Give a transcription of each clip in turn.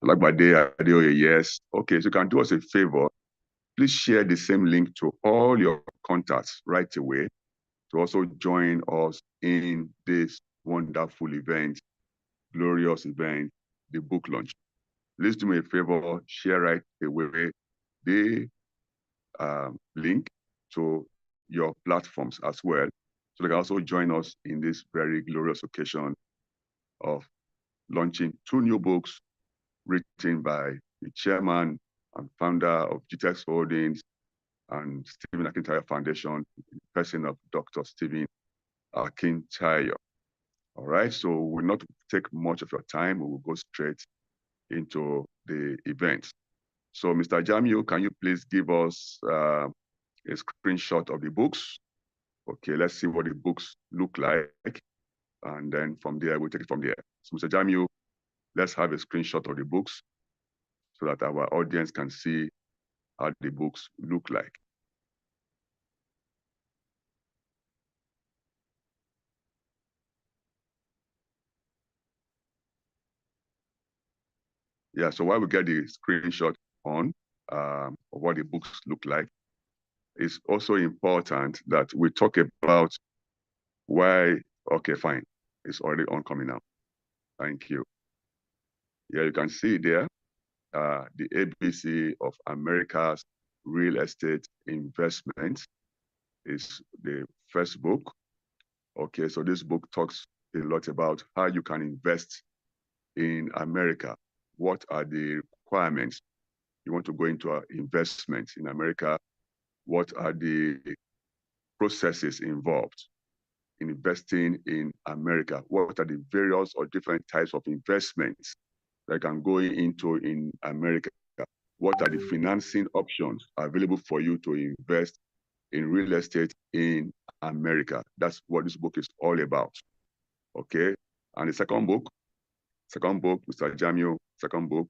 Like my day, Adeoye, yes. Okay, so you can do us a favor. Please share the same link to all your contacts right away to also join us in this wonderful event, glorious event, the book launch. Please do me a favor, share right away the link to your platforms as well. So they can also join us in this very glorious occasion of launching 2 new books written by the chairman and founder of GTEX Holdings and Stephen Akintayo Foundation, in the person of Dr. Stephen Akintayo. All right, so we'll not take much of your time. We will go straight into the event. So, Mr. Jamio, can you please give us a screenshot of the books? Okay, let's see what the books look like. And then from there, we'll take it from there. So, Mr. Jamio, let's have a screenshot of the books so that our audience can see how the books look like. Yeah, so while we get the screenshot on of what the books look like, it's also important that we talk about why, okay, fine, it's already on coming now. Thank you. Yeah, you can see there, the ABC of America's Real Estate Investment is the first book. Okay, so this book talks a lot about how you can invest in America. What are the requirements? You want to go into an investment in America. What are the processes involved in investing in America? What are the various or different types of investments that can go into in America? What are the financing options available for you to invest in real estate in America? That's what this book is all about. Okay. And the second book, Mr. Jamio, second book,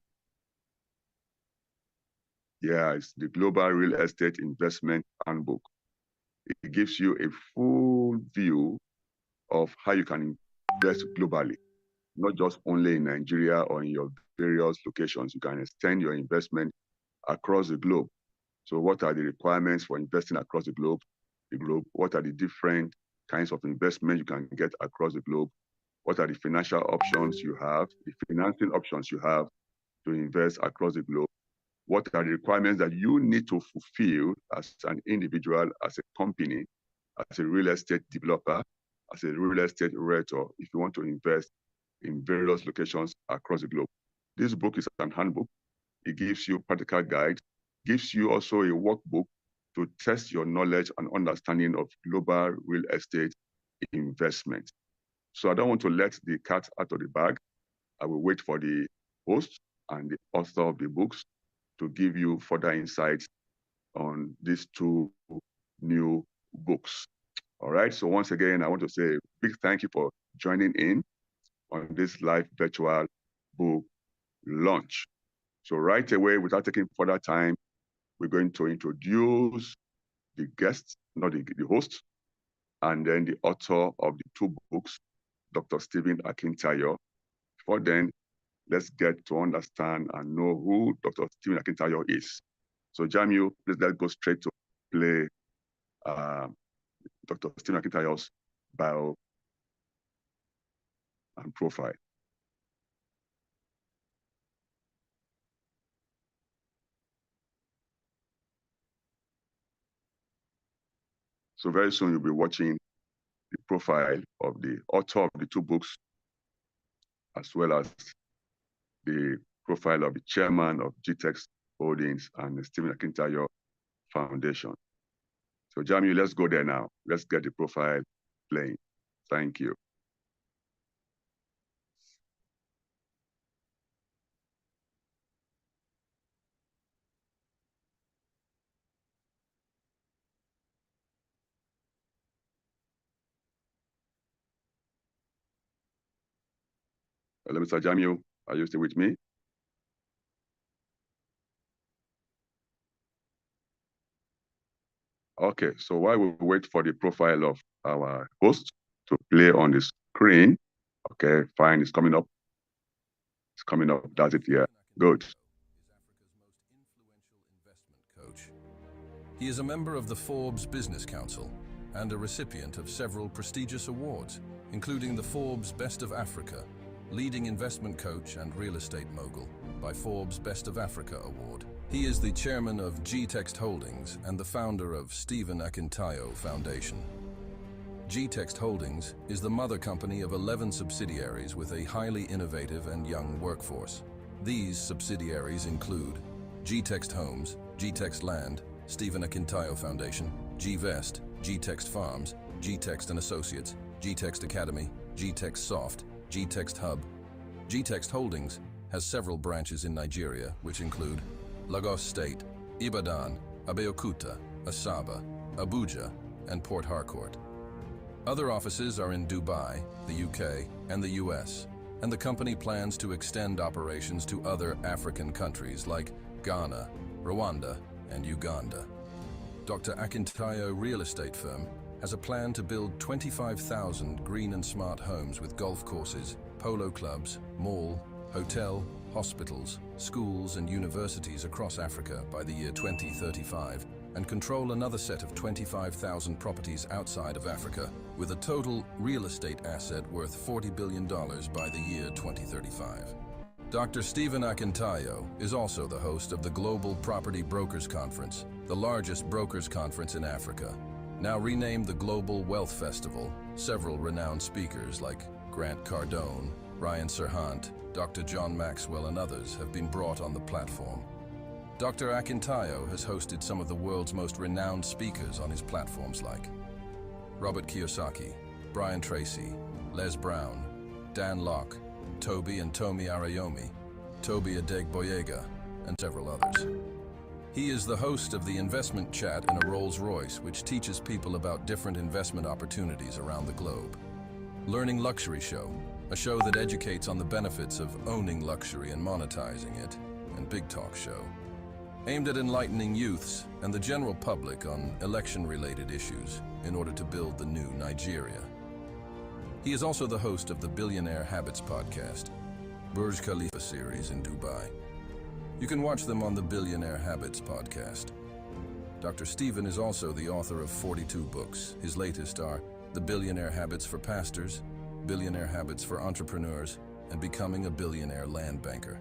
yeah, it's the Global Real Estate Investment Handbook. It gives you a full view of how you can invest globally, not just only in Nigeria or in your various locations. You can extend your investment across the globe. So what are the requirements for investing across the globe? What are the different kinds of investment you can get across the globe? What are the financial options you have, the financing options you have to invest across the globe? What are the requirements that you need to fulfill as an individual, as a company, as a real estate developer, as a real estate realtor, if you want to invest in various locations across the globe? This book is an handbook. It gives you practical guide, gives you also a workbook to test your knowledge and understanding of global real estate investment. So I don't want to let the cat out of the bag. I will wait for the host and the author of the books to give you further insights on these 2 new books. All right. So once again, I want to say a big thank you for joining in on this live virtual book launch. So right away, without taking further time, we're going to introduce the guest, not the host, and then the author of the 2 books, Dr. Stephen Akintayo. Before then, let's get to understand and know who Dr. Stephen Akintayo is. So Jamil, please let's go straight to play Dr. Stephen Akintayo's bio and profile. So very soon you'll be watching the profile of the author of the 2 books, as well as the profile of the chairman of GTEX Holdings and the Stephen Akintayo Foundation. So Jamil, let's go there now. Let's get the profile playing. Thank you. Hello, Mr. Jamil, are you still with me? Okay, so while we wait for the profile of our host to play on the screen, okay, fine, it's coming up. It's coming up, that's it, yeah. Good. Is Africa's most influential investment coach. He is a member of the Forbes Business Council and a recipient of several prestigious awards, including the Forbes Best of Africa, Leading Investment Coach and Real Estate Mogul by Forbes Best of Africa Award. He is the chairman of G-Text Holdings and the founder of Stephen Akintayo Foundation. G-Text Holdings is the mother company of 11 subsidiaries with a highly innovative and young workforce. These subsidiaries include G-Text Homes, G-Text Land, Stephen Akintayo Foundation, G-Vest, G-Text Farms, G-Text and Associates, G-Text Academy, G-Text Soft, G-Text Hub. G-Text Holdings has several branches in Nigeria, which include Lagos State, Ibadan, Abeokuta, Asaba, Abuja, and Port Harcourt. Other offices are in Dubai, the UK, and the US, and the company plans to extend operations to other African countries like Ghana, Rwanda, and Uganda. Dr. Akintayo Real Estate Firm has a plan to build 25,000 green and smart homes with golf courses, polo clubs, mall, hotel, hospitals, schools, and universities across Africa by the year 2035, and control another set of 25,000 properties outside of Africa, with a total real estate asset worth $40 billion by the year 2035. Dr. Stephen Akintayo is also the host of the Global Property Brokers Conference, the largest brokers conference in Africa. Now renamed the Global Wealth Festival, several renowned speakers like Grant Cardone, Ryan Serhant, Dr. John Maxwell, and others have been brought on the platform. Dr. Akintayo has hosted some of the world's most renowned speakers on his platforms like Robert Kiyosaki, Brian Tracy, Les Brown, Dan Locke, Toby and Tomi Arayomi, Toby Adegboyega, and several others. He is the host of the Investment Chat in a Rolls-Royce, which teaches people about different investment opportunities around the globe. Learning Luxury Show, a show that educates on the benefits of owning luxury and monetizing it, and Big Talk Show, aimed at enlightening youths and the general public on election-related issues in order to build the new Nigeria. He is also the host of the Billionaire Habits podcast, Burj Khalifa series in Dubai. You can watch them on the Billionaire Habits podcast. Dr. Stephen is also the author of 42 books. His latest are The Billionaire Habits for Pastors, Billionaire Habits for Entrepreneurs, and Becoming a Billionaire Land Banker.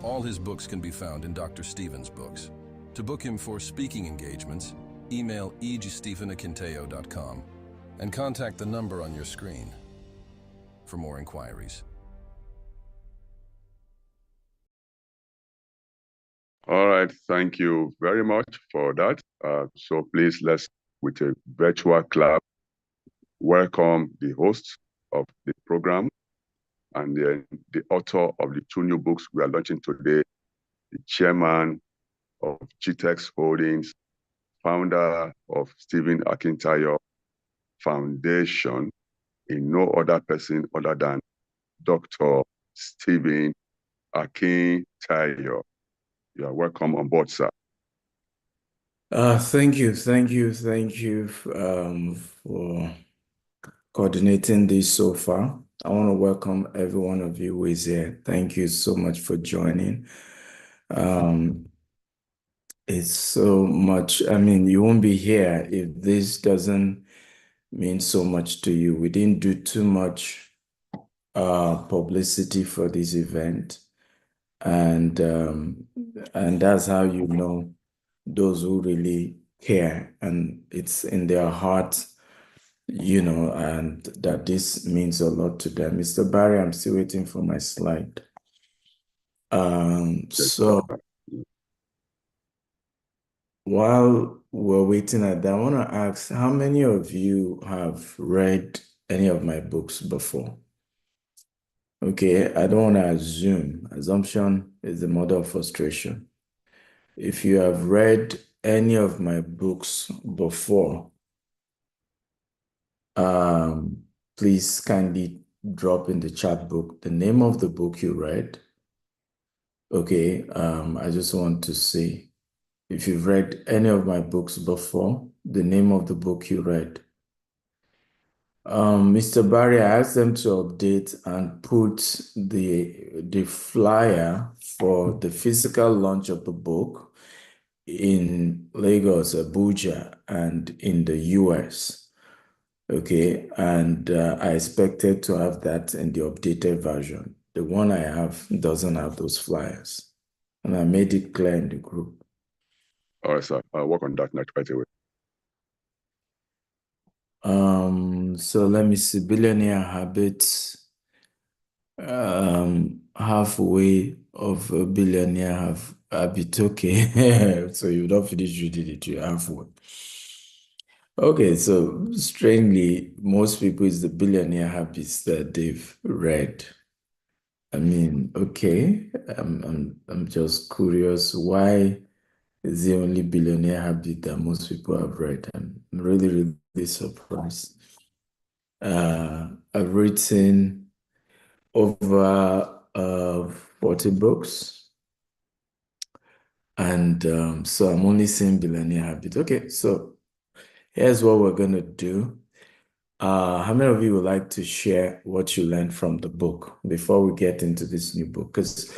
All his books can be found in Dr. Stephen's books. To book him for speaking engagements, email eg@stephenakintayo.com and contact the number on your screen for more inquiries. All right, thank you very much for that. So please, let's, with a virtual clap, welcome the host of the program and the author of the 2 new books we are launching today, the chairman of G-Text Holdings, founder of Stephen Akintayo Foundation, in no other person other than Dr. Stephen Akintayo. You are welcome on board, sir. Thank you for coordinating this so far. I want to welcome every one of you who is here. Thank you so much for joining. It's so much, you won't be here if this doesn't mean so much to you. We didn't do too much publicity for this event. And that's how you know those who really care and it's in their hearts, and that this means a lot to them. Mr. Barry, I'm still waiting for my slide. So while we're waiting at that, I want to ask, how many of you have read any of my books before? Okay, I don't want to assume. Assumption is the mother of frustration. If you have read any of my books before, please kindly drop in the chat book the name of the book you read. Okay, I just want to say, if you've read any of my books before, the name of the book you read. Mr. Barry, I asked them to update and put the flyer for the physical launch of the book in Lagos, Abuja, and in the US. Okay, and I expected to have that in the updated version. The one I have doesn't have those flyers, and I made it clear in the group. All right, sir. I'll work on that right away. So let me see. Billionaire Habits. Halfway of a billionaire habit. Okay, so you don't finish reading it. You're halfway. Okay, so strangely, most people is the billionaire habits that they've read. I mean, okay, I'm just curious, why is the only billionaire habit that most people have read? I'm really, really surprised. I've written over 40 books, and so I'm only seeing billionaire habit. Okay, so here's what we're gonna do. How many of you would like to share what you learned from the book before we get into this new book? Because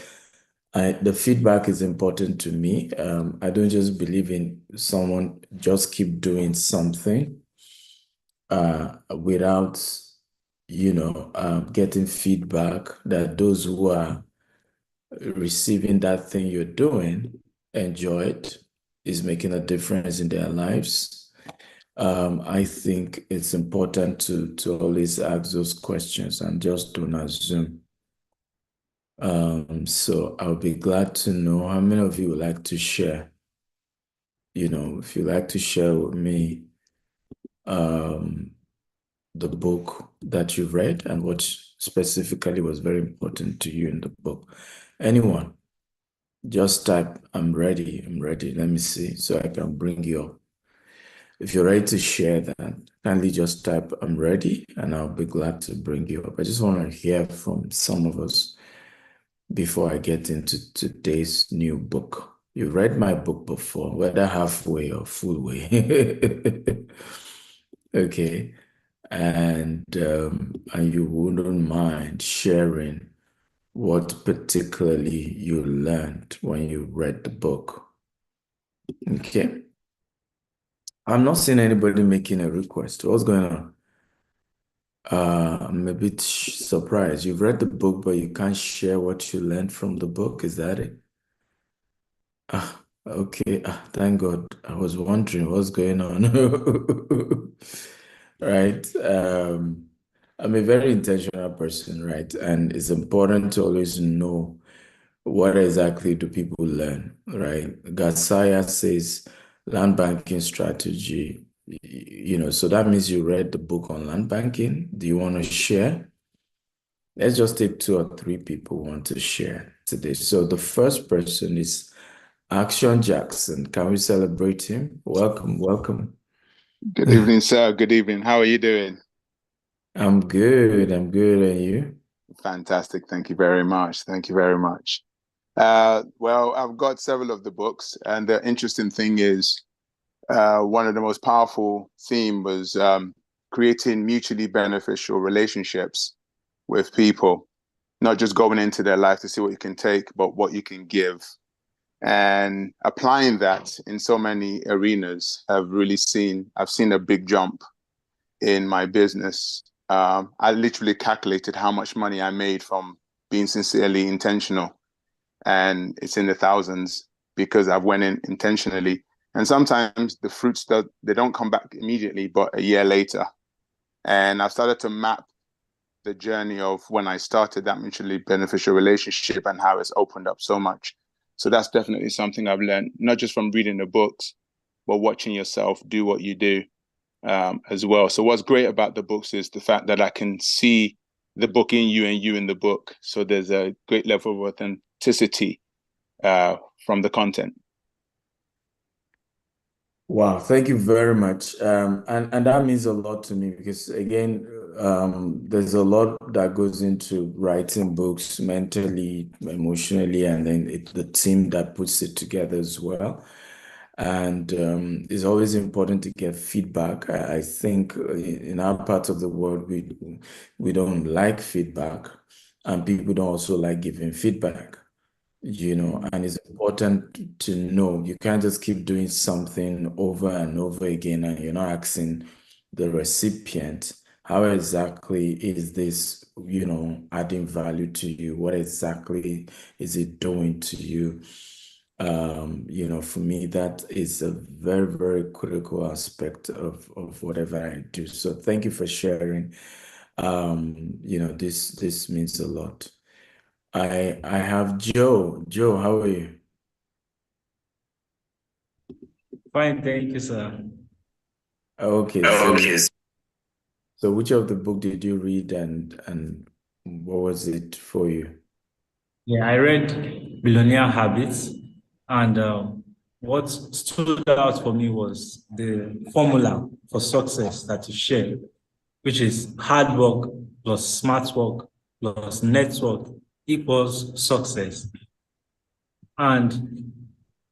the feedback is important to me. I don't just believe in someone just keep doing something without, getting feedback that those who are receiving that thing you're doing enjoy it, is making a difference in their lives. I think it's important to always ask those questions and just don't assume. So I'll be glad to know how many of you would like to share. If you like to share with me the book that you read and what specifically was very important to you in the book. Anyone, just type, I'm ready. Let me see, so I can bring you up. If you're ready to share that, kindly just type, I'm ready, and I'll be glad to bring you up. I just want to hear from some of us before I get into today's new book. You read my book before, whether halfway or full way. Okay. And you wouldn't mind sharing what particularly you learned when you read the book. Okay. I'm not seeing anybody making a request. What's going on? I'm a bit surprised. You've read the book, but you can't share what you learned from the book. Is that it? Okay. Thank God. I was wondering what's going on. Right. I'm a very intentional person, right? And it's important to always know what exactly do people learn, right? Gasaya says land banking strategy, so that means you read the book on land banking. Do you want to share? Let's just take 2 or 3 people who want to share today. So the first person is Action Jackson. Can we celebrate him? Welcome. Good evening, sir. Good evening. How are you doing? I'm good. And you? Fantastic. Thank you very much. Well, I've got several of the books, and the interesting thing is one of the most powerful theme was creating mutually beneficial relationships with people, not just going into their life to see what you can take, but what you can give. And applying that in so many arenas, I've seen a big jump in my business. I literally calculated how much money I made from being sincerely intentional, and it's in the thousands because I've went in intentionally. And sometimes the fruits they don't come back immediately, but a year later. And I've started to map the journey of when I started that mutually beneficial relationship and how it's opened up so much. So that's definitely something I've learned, not just from reading the books, but watching yourself do what you do as well. So what's great about the books is the fact that I can see the book in you and you in the book. So there's a great level of authenticity from the content. Wow, thank you very much. And that means a lot to me because again, there's a lot that goes into writing books mentally, emotionally, and then the team that puts it together as well. And it's always important to get feedback. I think in our part of the world, we don't like feedback, and people don't also like giving feedback. and it's important to know you can't just keep doing something over and over again and you're not asking the recipient, how exactly is this, adding value to you? What exactly is it doing to you? For me, that is a very, very critical aspect of whatever I do. So thank you for sharing. This means a lot. I have Joe. Joe, how are you? Fine, thank you, sir. Okay, so which of the book did you read and what was it for you? Yeah, I read Billionaire Habits, and what stood out for me was the formula for success that you share, which is hard work plus smart work plus network equals success. And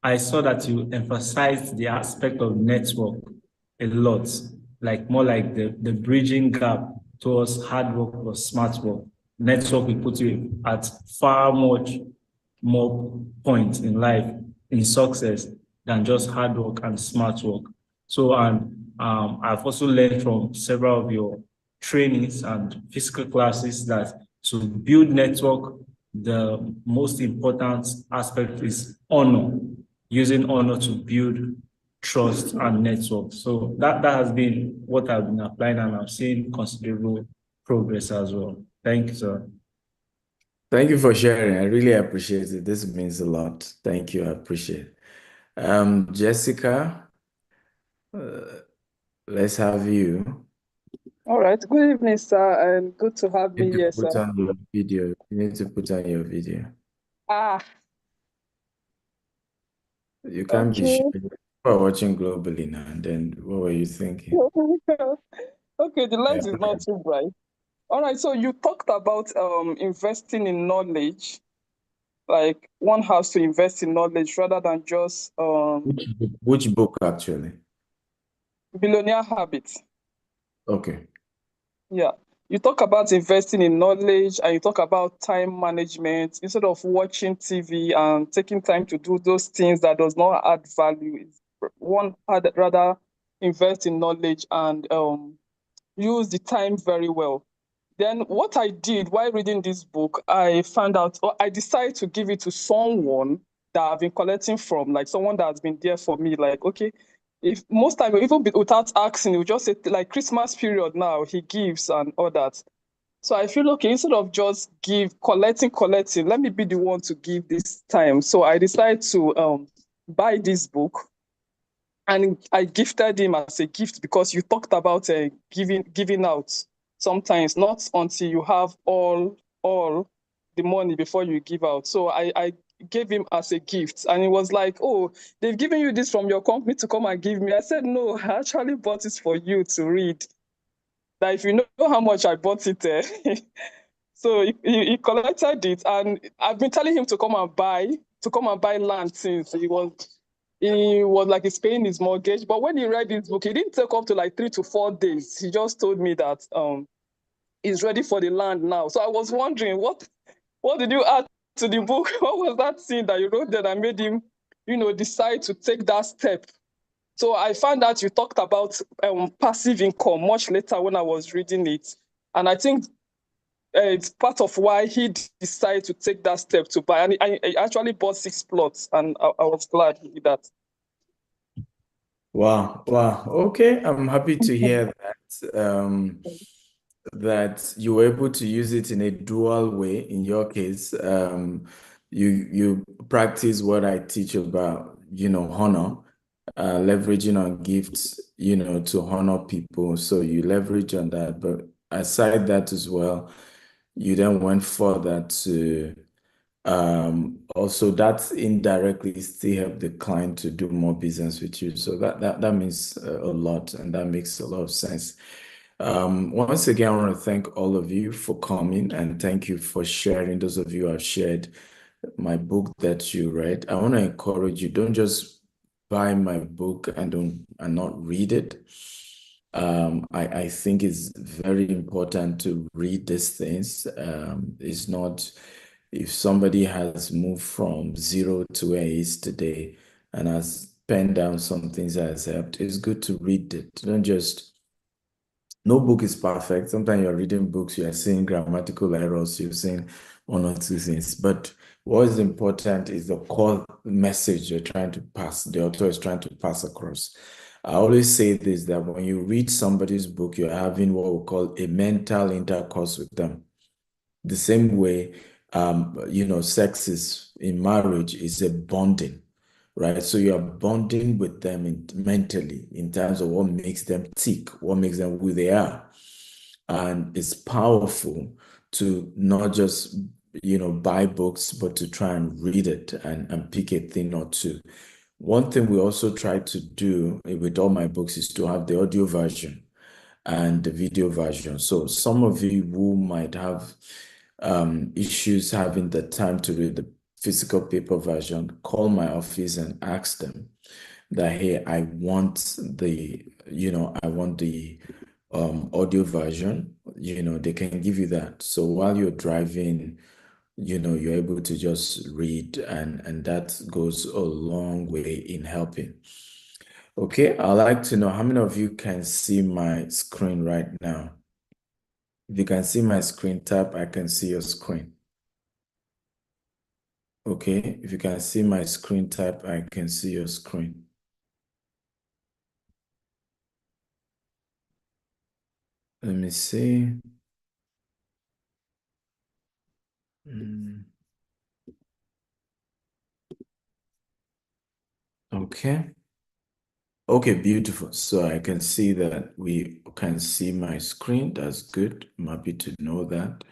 I saw that you emphasized the aspect of network a lot, like more like the bridging gap towards hard work or smart work. Network will put you at far much more points in life, in success, than just hard work and smart work. So, and I've also learned from several of your trainings and physical classes that to build network, the most important aspect is honor, using honor to build trust and network. So that has been what I've been applying, and I've seen considerable progress as well. Thank you, sir. Thank you for sharing. I really appreciate it. This means a lot. Thank you. I appreciate it. Jessica, let's have you. All right. Good evening, sir, and good to have You me need to here, put sir. on your video. You need to put on your video. Ah, You can't be okay. sure. People are watching globally now. And then what were you thinking? Okay, the Yeah. lens is not too bright. All right, so you talked about investing in knowledge. Like one has to invest in knowledge rather than just Which book actually? billionaire habits. Okay. Yeah. You talk about investing in knowledge and you talk about time management instead of watching TV and taking time to do those things that does not add value. One had rather invest in knowledge and use the time very well. Then what I did while reading this book, I found out, or I decided to give it to someone that I've been collecting from, like someone that's been there for me. Like, okay, if most time, even without asking, he would just say, like Christmas period now, he gives and all that. So I feel, okay, instead of just collecting, let me be the one to give this time. So I decided to buy this book and I gifted him as a gift because you talked about giving out sometimes, not until you have all the money before you give out. So I gave him as a gift, and he was like, "Oh, they've given you this from your company to come and give me." I said, "No, I actually bought it for you to read. That if you know how much I bought it." So he collected it, and I've been telling him to come and buy land since he was like he's paying his mortgage. But when he read this book, he didn't take up to like 3 to 4 days. He just told me that he's ready for the land now. So I was wondering what did you add to the book? What was that scene that you wrote that made him, decide to take that step? So I found out you talked about passive income much later when I was reading it. And I think it's part of why he decided to take that step to buy. And I actually bought 6 plots, and I was glad he did that. Wow. Wow. Okay. I'm happy to hear that you were able to use it in a dual way. In your case, you practice what I teach about, honor, leveraging on gifts, to honor people. So you leverage on that. But aside that as well, you then went further to also that indirectly still help the client to do more business with you. So that means a lot, and that makes a lot of sense. Once again, I want to thank all of you for coming, and thank you for sharing. Those of you who have shared my book that you read, I want to encourage you, don't just buy my book and not read it. I think it's very important to read these things. It's not If somebody has moved from zero to where he is today and has penned down some things that has helped, it's good to read it. Don't just, no book is perfect. Sometimes you're reading books, you're seeing grammatical errors, you're seeing one or two things. But what is important is the core message you're trying to pass, the author is trying to pass across. I always say this, that when you read somebody's book, you're having what we call a mental intercourse with them. The same way, sex is in marriage is a bonding, right? So you're bonding with them mentally in terms of what makes them tick, what makes them who they are. And it's powerful to not just, buy books, but to try and read it and pick a thing or two. One thing we also try to do with all my books is to have the audio version and the video version. So some of you who might have issues having the time to read the physical paper version, call my office and ask them that, hey, I want the audio version. They can give you that. So while you're driving, you're able to just read, and that goes a long way in helping. Okay, I'd like to know how many of you can see my screen right now. If you can see my screen, tap, I can see your screen. Okay, if you can see my screen, tap, I can see your screen. Let me see. Okay. Okay, beautiful. So I can see that we can see my screen. That's good. I'm happy to know that.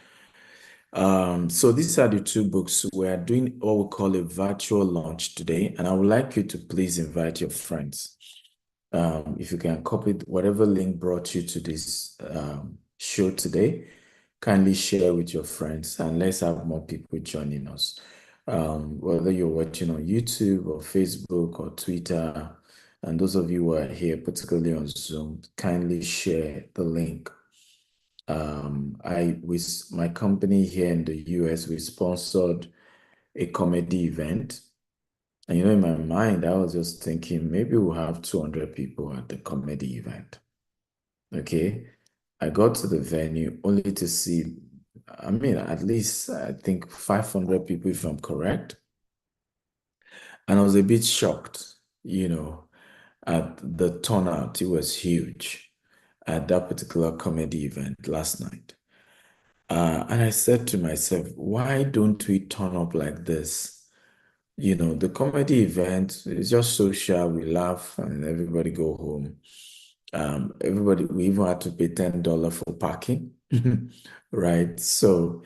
So these are the two books. We are doing what we call a virtual launch today, and I would like you to please invite your friends. If you can copy whatever link brought you to this show today, kindly share with your friends, and let's have more people joining us. Whether you're watching on YouTube or Facebook or Twitter, and those of you who are here, particularly on Zoom, kindly share the link. With my company here in the US, we sponsored a comedy event. And in my mind, I was just thinking maybe we'll have 200 people at the comedy event. Okay. I got to the venue only to see, at least I think 500 people, if I'm correct. And I was a bit shocked, at the turnout. It was huge at that particular comedy event last night. And I said to myself, why don't we turn up like this? The comedy event is just social, we laugh, and everybody go home. We even had to pay $10 for parking, right? So,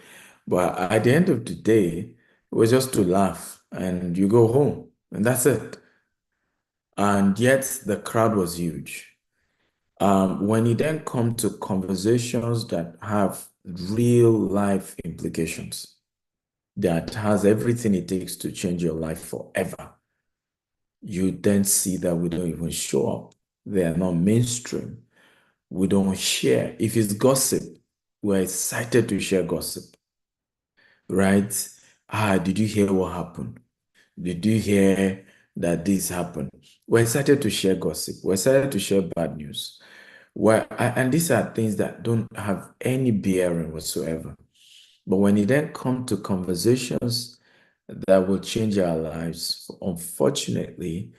but at the end of the day, it was just to laugh and you go home, and that's it. And yet the crowd was huge. When you then come to conversations that have real life implications, that has everything it takes to change your life forever, you then see that we don't even show up. They are not mainstream. We don't share. If it's gossip, we're excited to share gossip, right? Did you hear what happened? Did you hear that this happened? We're excited to share gossip. We're excited to share bad news. And these are things that don't have any bearing whatsoever. But when it then comes to conversations that will change our lives, unfortunately,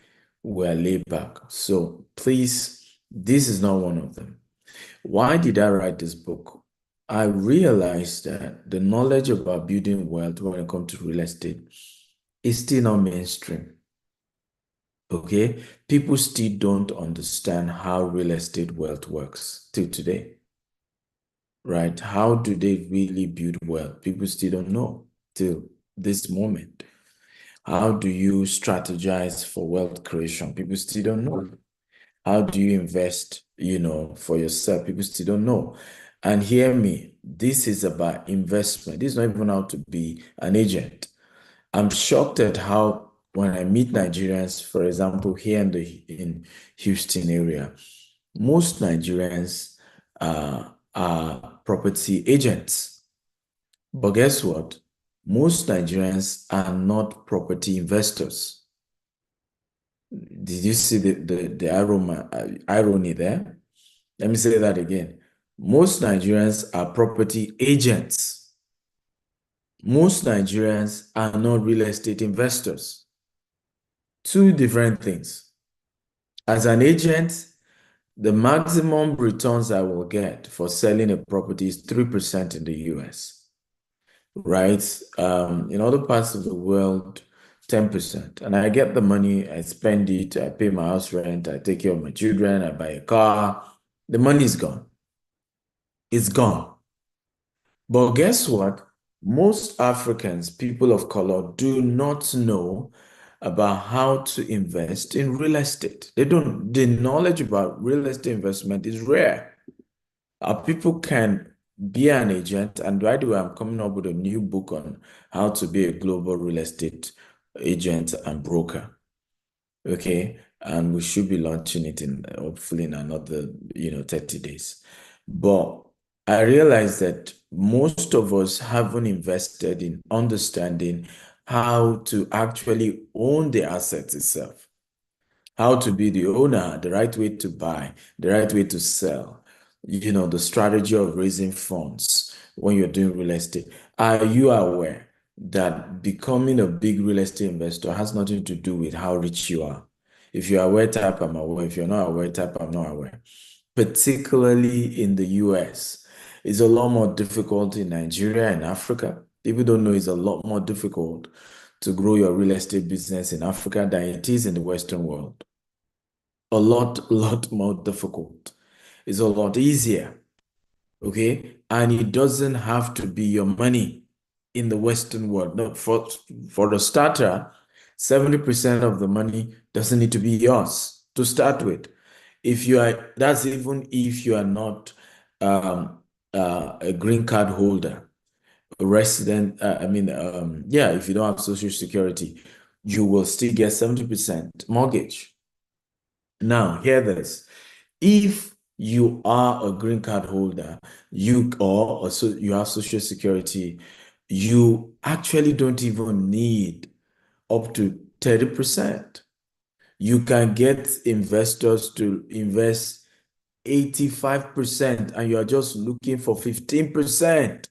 we're laid back. So please, this is not one of them. Why did I write this book? I realized that the knowledge about building wealth when it comes to real estate is still not mainstream. Okay? People still don't understand how real estate wealth works till today. Right? How do they really build wealth? People still don't know till this moment. How do you strategize for wealth creation? People still don't know. How do you invest, for yourself? People still don't know. And hear me, this is about investment. This is not even how to be an agent. I'm shocked at how when I meet Nigerians, for example, here in Houston area, most Nigerians are property agents. But guess what? most Nigerians are not property investors. Did you see the irony there? Let me say that again. Most Nigerians are property agents. Most Nigerians are not real estate investors. Two different things. As an agent, the maximum returns I will get for selling a property is 3% in the US, right? In other parts of the world, 10%. And I get the money, I spend it, I pay my house rent, I take care of my children, I buy a car. The money is gone. It's gone. But guess what? Most Africans, people of color, do not know about how to invest in real estate. They don't, the knowledge about real estate investment is rare. Our people can be an agent, and by the way, I'm coming up with a new book on how to be a global real estate agent and broker. Okay, and we should be launching it in hopefully in another 30 days. But I realize that most of us haven't invested in understanding how to actually own the asset itself, how to be the owner, the right way to buy, the right way to sell, the strategy of raising funds when you're doing real estate. Are you aware that becoming a big real estate investor has nothing to do with how rich you are? If you're aware, type I'm aware. If you're not aware, type I'm not aware. Particularly in the US, it's a lot more difficult in Nigeria and Africa. People don't know it's a lot more difficult to grow your real estate business in Africa than it is in the Western world. A lot more difficult. It's a lot easier. Okay, and it doesn't have to be your money in the Western world. No, for the starter, 70% of the money doesn't need to be yours to start with. That's even if you are not a green card holder, a resident. If you don't have Social Security, you will still get 70% mortgage. Now, hear this. If you are a green card holder, you have Social Security, you actually don't even need up to 30%. You can get investors to invest 85%, and you are just looking for 15%.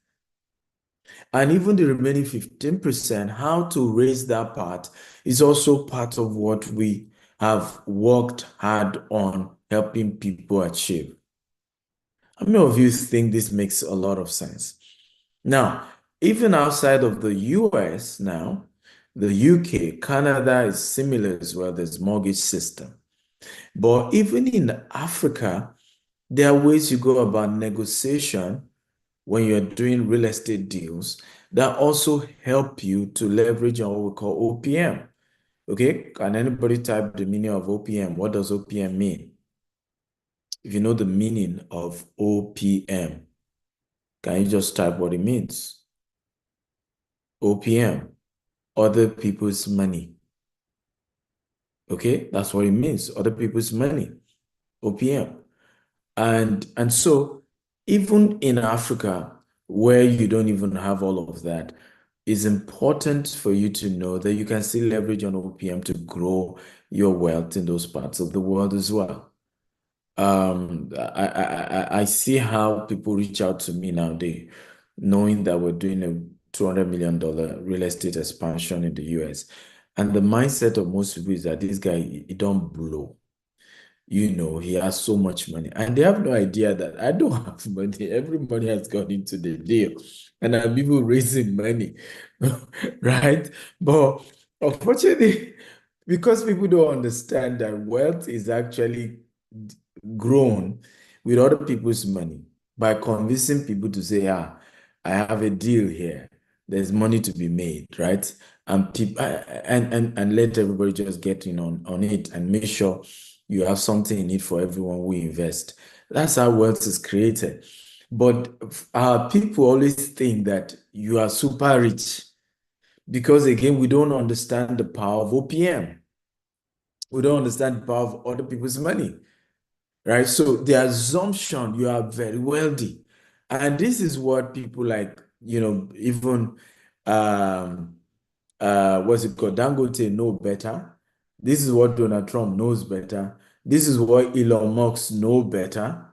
And even the remaining 15%, how to raise that part is also part of what we have worked hard on helping people achieve. How many of you think this makes a lot of sense? Now, even outside of the US now, the UK, Canada is similar as well. There's mortgage system. But even in Africa, there are ways you go about negotiation when you're doing real estate deals that also help you to leverage on what we call OPM. Okay, can anybody type the meaning of OPM? What does OPM mean? If you know the meaning of OPM, can you just type what it means? OPM, other people's money. Okay, that's what it means, other people's money, OPM. And so even in Africa, where you don't even have all of that, it's important for you to know that you can still leverage on OPM to grow your wealth in those parts of the world as well. I see how people reach out to me nowadays, knowing that we're doing a $200 million real estate expansion in the US. And the mindset of most people is that this guy, he don't blow. He has so much money. And they have no idea that I don't have money. Everybody has gone into the deal. And I'm even raising money, right? But unfortunately, because people don't understand that wealth is actually grown with other people's money by convincing people to say, I have a deal here. There's money to be made, right? And people and let everybody just get in on it and make sure you have something in it for everyone who invest. That's how wealth is created. But people always think that you are super rich because, again, we don't understand the power of OPM. We don't understand the power of other people's money, right? So the assumption you are very wealthy. And this is what people like, even What's it called? Dangote know better. This is what Donald Trump knows better. This is what Elon Musk know better.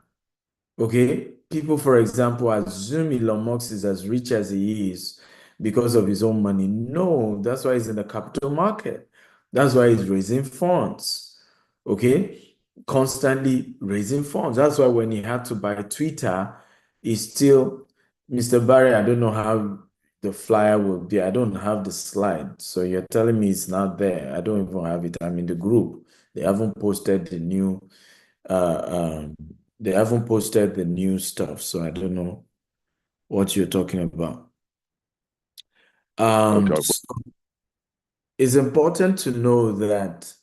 Okay? People, for example, assume Elon Musk is as rich as he is because of his own money. No, that's why he's in the capital market. That's why he's raising funds. Okay? Constantly raising funds. That's why when he had to buy Twitter, he's still, Mr. Barry, I don't know how the flyer will be. I don't have the slide. So you're telling me it's not there. I don't even have it. I'm in the group. They haven't posted the new they haven't posted the new stuff, so I don't know what you're talking about. Okay. So it's important to know that,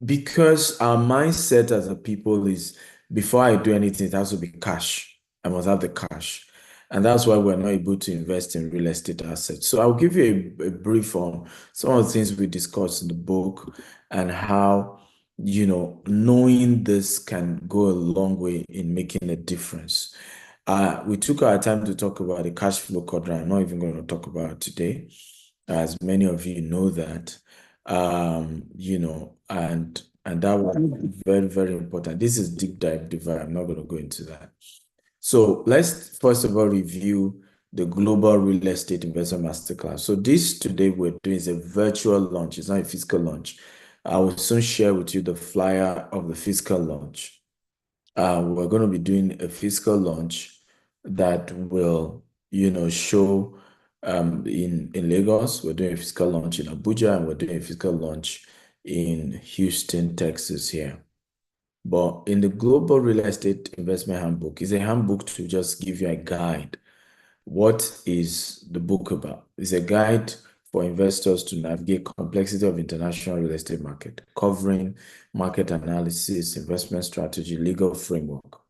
because our mindset as a people is before I do anything, it has to be cash. I must have the cash. And that's why we're not able to invest in real estate assets. So I'll give you a brief on some of the things we discussed in the book and how, knowing this can go a long way in making a difference. We took our time to talk about the cash flow quadrant. I'm not even going to talk about it today, as many of you know that. And that was very, very important. This is deep dive divide. I'm not going to go into that. So let's first of all review the Global Real Estate Investment Masterclass. So this today we're doing is a virtual launch. It's not a physical launch. I will soon share with you the flyer of the physical launch. We're going to be doing a physical launch that will, show in Lagos. We're doing a physical launch in Abuja, and we're doing a physical launch in Houston, Texas here. But in the Global Real Estate Investment Handbook, is a handbook to just give you a guide. What is the book about? It's a guide for investors to navigate complexity of international real estate market, covering market analysis, investment strategy, legal framework,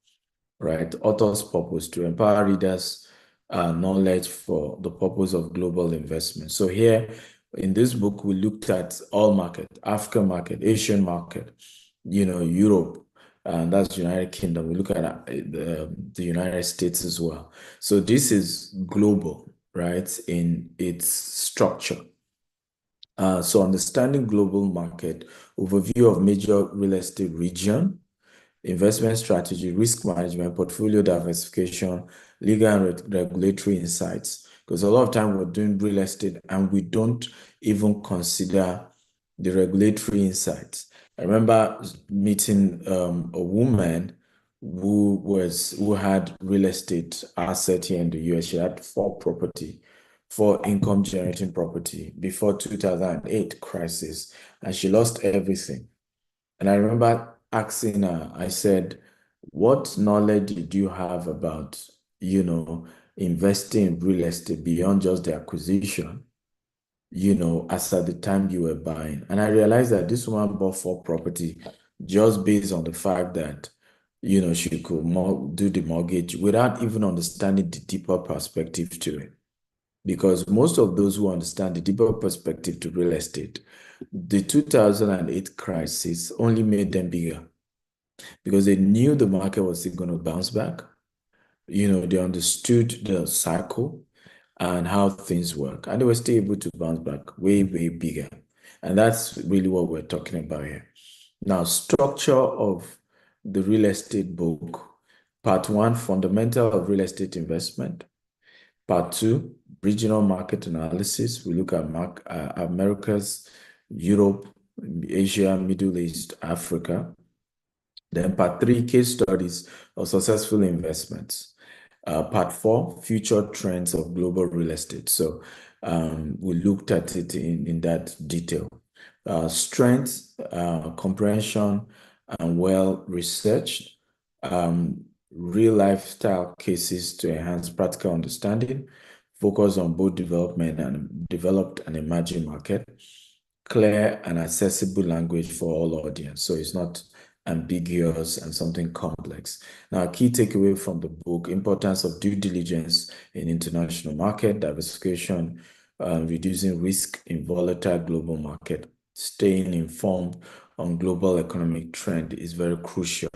right? Author's purpose to empower readers knowledge for the purpose of global investment. So here in this book, we looked at all market, African market, Asian market, Europe, and that's United Kingdom. We look at the United States as well. So this is global, right, in its structure. So understanding global market, overview of major real estate region, investment strategy, risk management, portfolio diversification, legal and regulatory insights. Because a lot of time we're doing real estate and we don't even consider the regulatory insights. I remember meeting a woman who had real estate asset here in the US. She had four income generating property before 2008 crisis, and she lost everything. And I remember asking her, I said, what knowledge did you have about, investing in real estate beyond just the acquisition, as at the time you were buying? And I realized that this woman bought four property just based on the fact that, she could do the mortgage without even understanding the deeper perspective to it. Because most of those who understand the deeper perspective to real estate, the 2008 crisis only made them bigger because they knew the market was still going to bounce back. They understood the cycle and how things work, and they were still able to bounce back way, way bigger. And that's really what we're talking about here. Now, structure of the real estate book. Part 1, fundamental of real estate investment. Part 2, regional market analysis. We look at Americas, Europe, Asia, Middle East, Africa. Then part 3, case studies of successful investments. Part 4, future trends of global real estate. So we looked at it in that detail. Strengths, comprehension, and well-researched. Real lifestyle cases to enhance practical understanding, focus on both developed and emerging market, clear and accessible language for all audience. So it's not ambiguous and something complex. Now, key takeaway from the book: importance of due diligence in international market, diversification, reducing risk in volatile global market, staying informed on global economic trend is very crucial.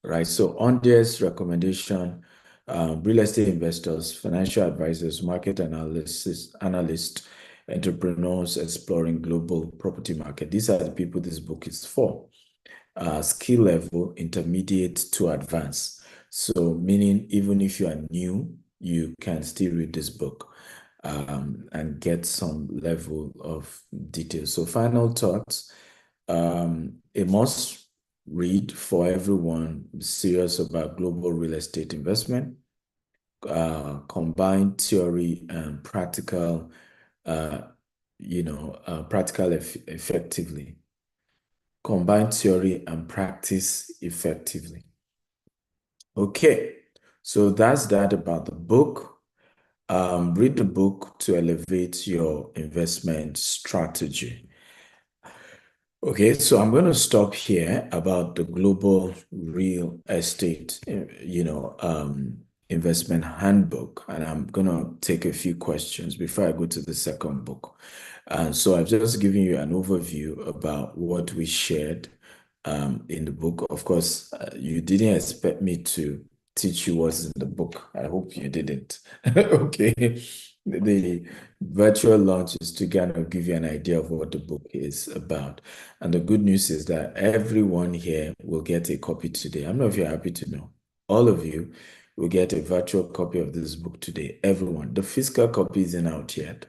Right, so on this recommendation, real estate investors, financial advisors, market analysts, entrepreneurs exploring global property market. These are the people this book is for. Skill level, intermediate to advanced. So meaning even if you are new, you can still read this book and get some level of detail. So final thoughts, a must read for everyone serious about global real estate investment. Combine theory and practical, effectively. Combine theory and practice effectively. Okay, so that's that about the book. Read the book to elevate your investment strategy. Okay, so I'm going to stop here about the global real estate, investment handbook, and I'm going to take a few questions before I go to the second book. And so I've just given you an overview about what we shared in the book. Of course, you didn't expect me to teach you what's in the book. I hope you didn't. Okay. The virtual launch is to kind of give you an idea of what the book is about. And the good news is that everyone here will get a copy today. I don't know if you're happy to know. All of you will get a virtual copy of this book today. Everyone. The physical copy isn't out yet,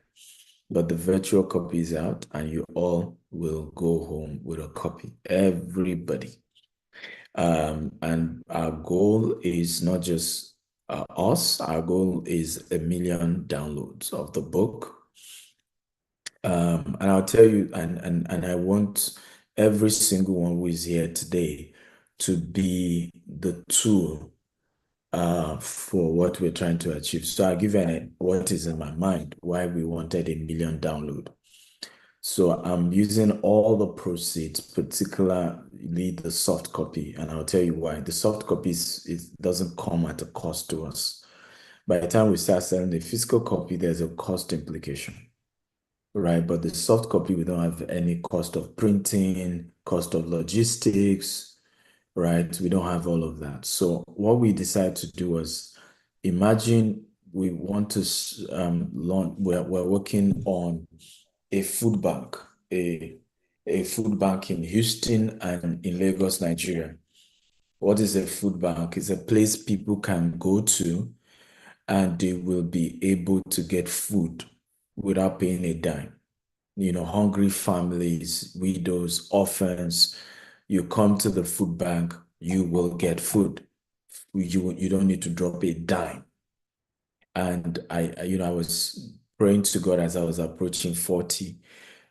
but the virtual copy is out, and you all will go home with a copy. Everybody. And our goal is not just us, our goal is 1 million downloads of the book. And I'll tell you, and I want every single one who is here today to be the tool for what we're trying to achieve. So I'll give you what is in my mind, why we wanted 1 million download. So I'm using all the proceeds, particularly the soft copy, and I'll tell you why. The soft copy it doesn't come at a cost to us. By the time we start selling the physical copy, there's a cost implication, right? But the soft copy, we don't have any cost of printing, cost of logistics, right? We don't have all of that. So what we decided to do was, imagine we want to launch, we're working on a food bank, a food bank in Houston and in Lagos, Nigeria. What is a food bank? It's a place people can go to and they will be able to get food without paying a dime. Hungry families, widows, orphans, you come to the food bank, you will get food. You don't need to drop a dime. And I was praying to God as I was approaching 40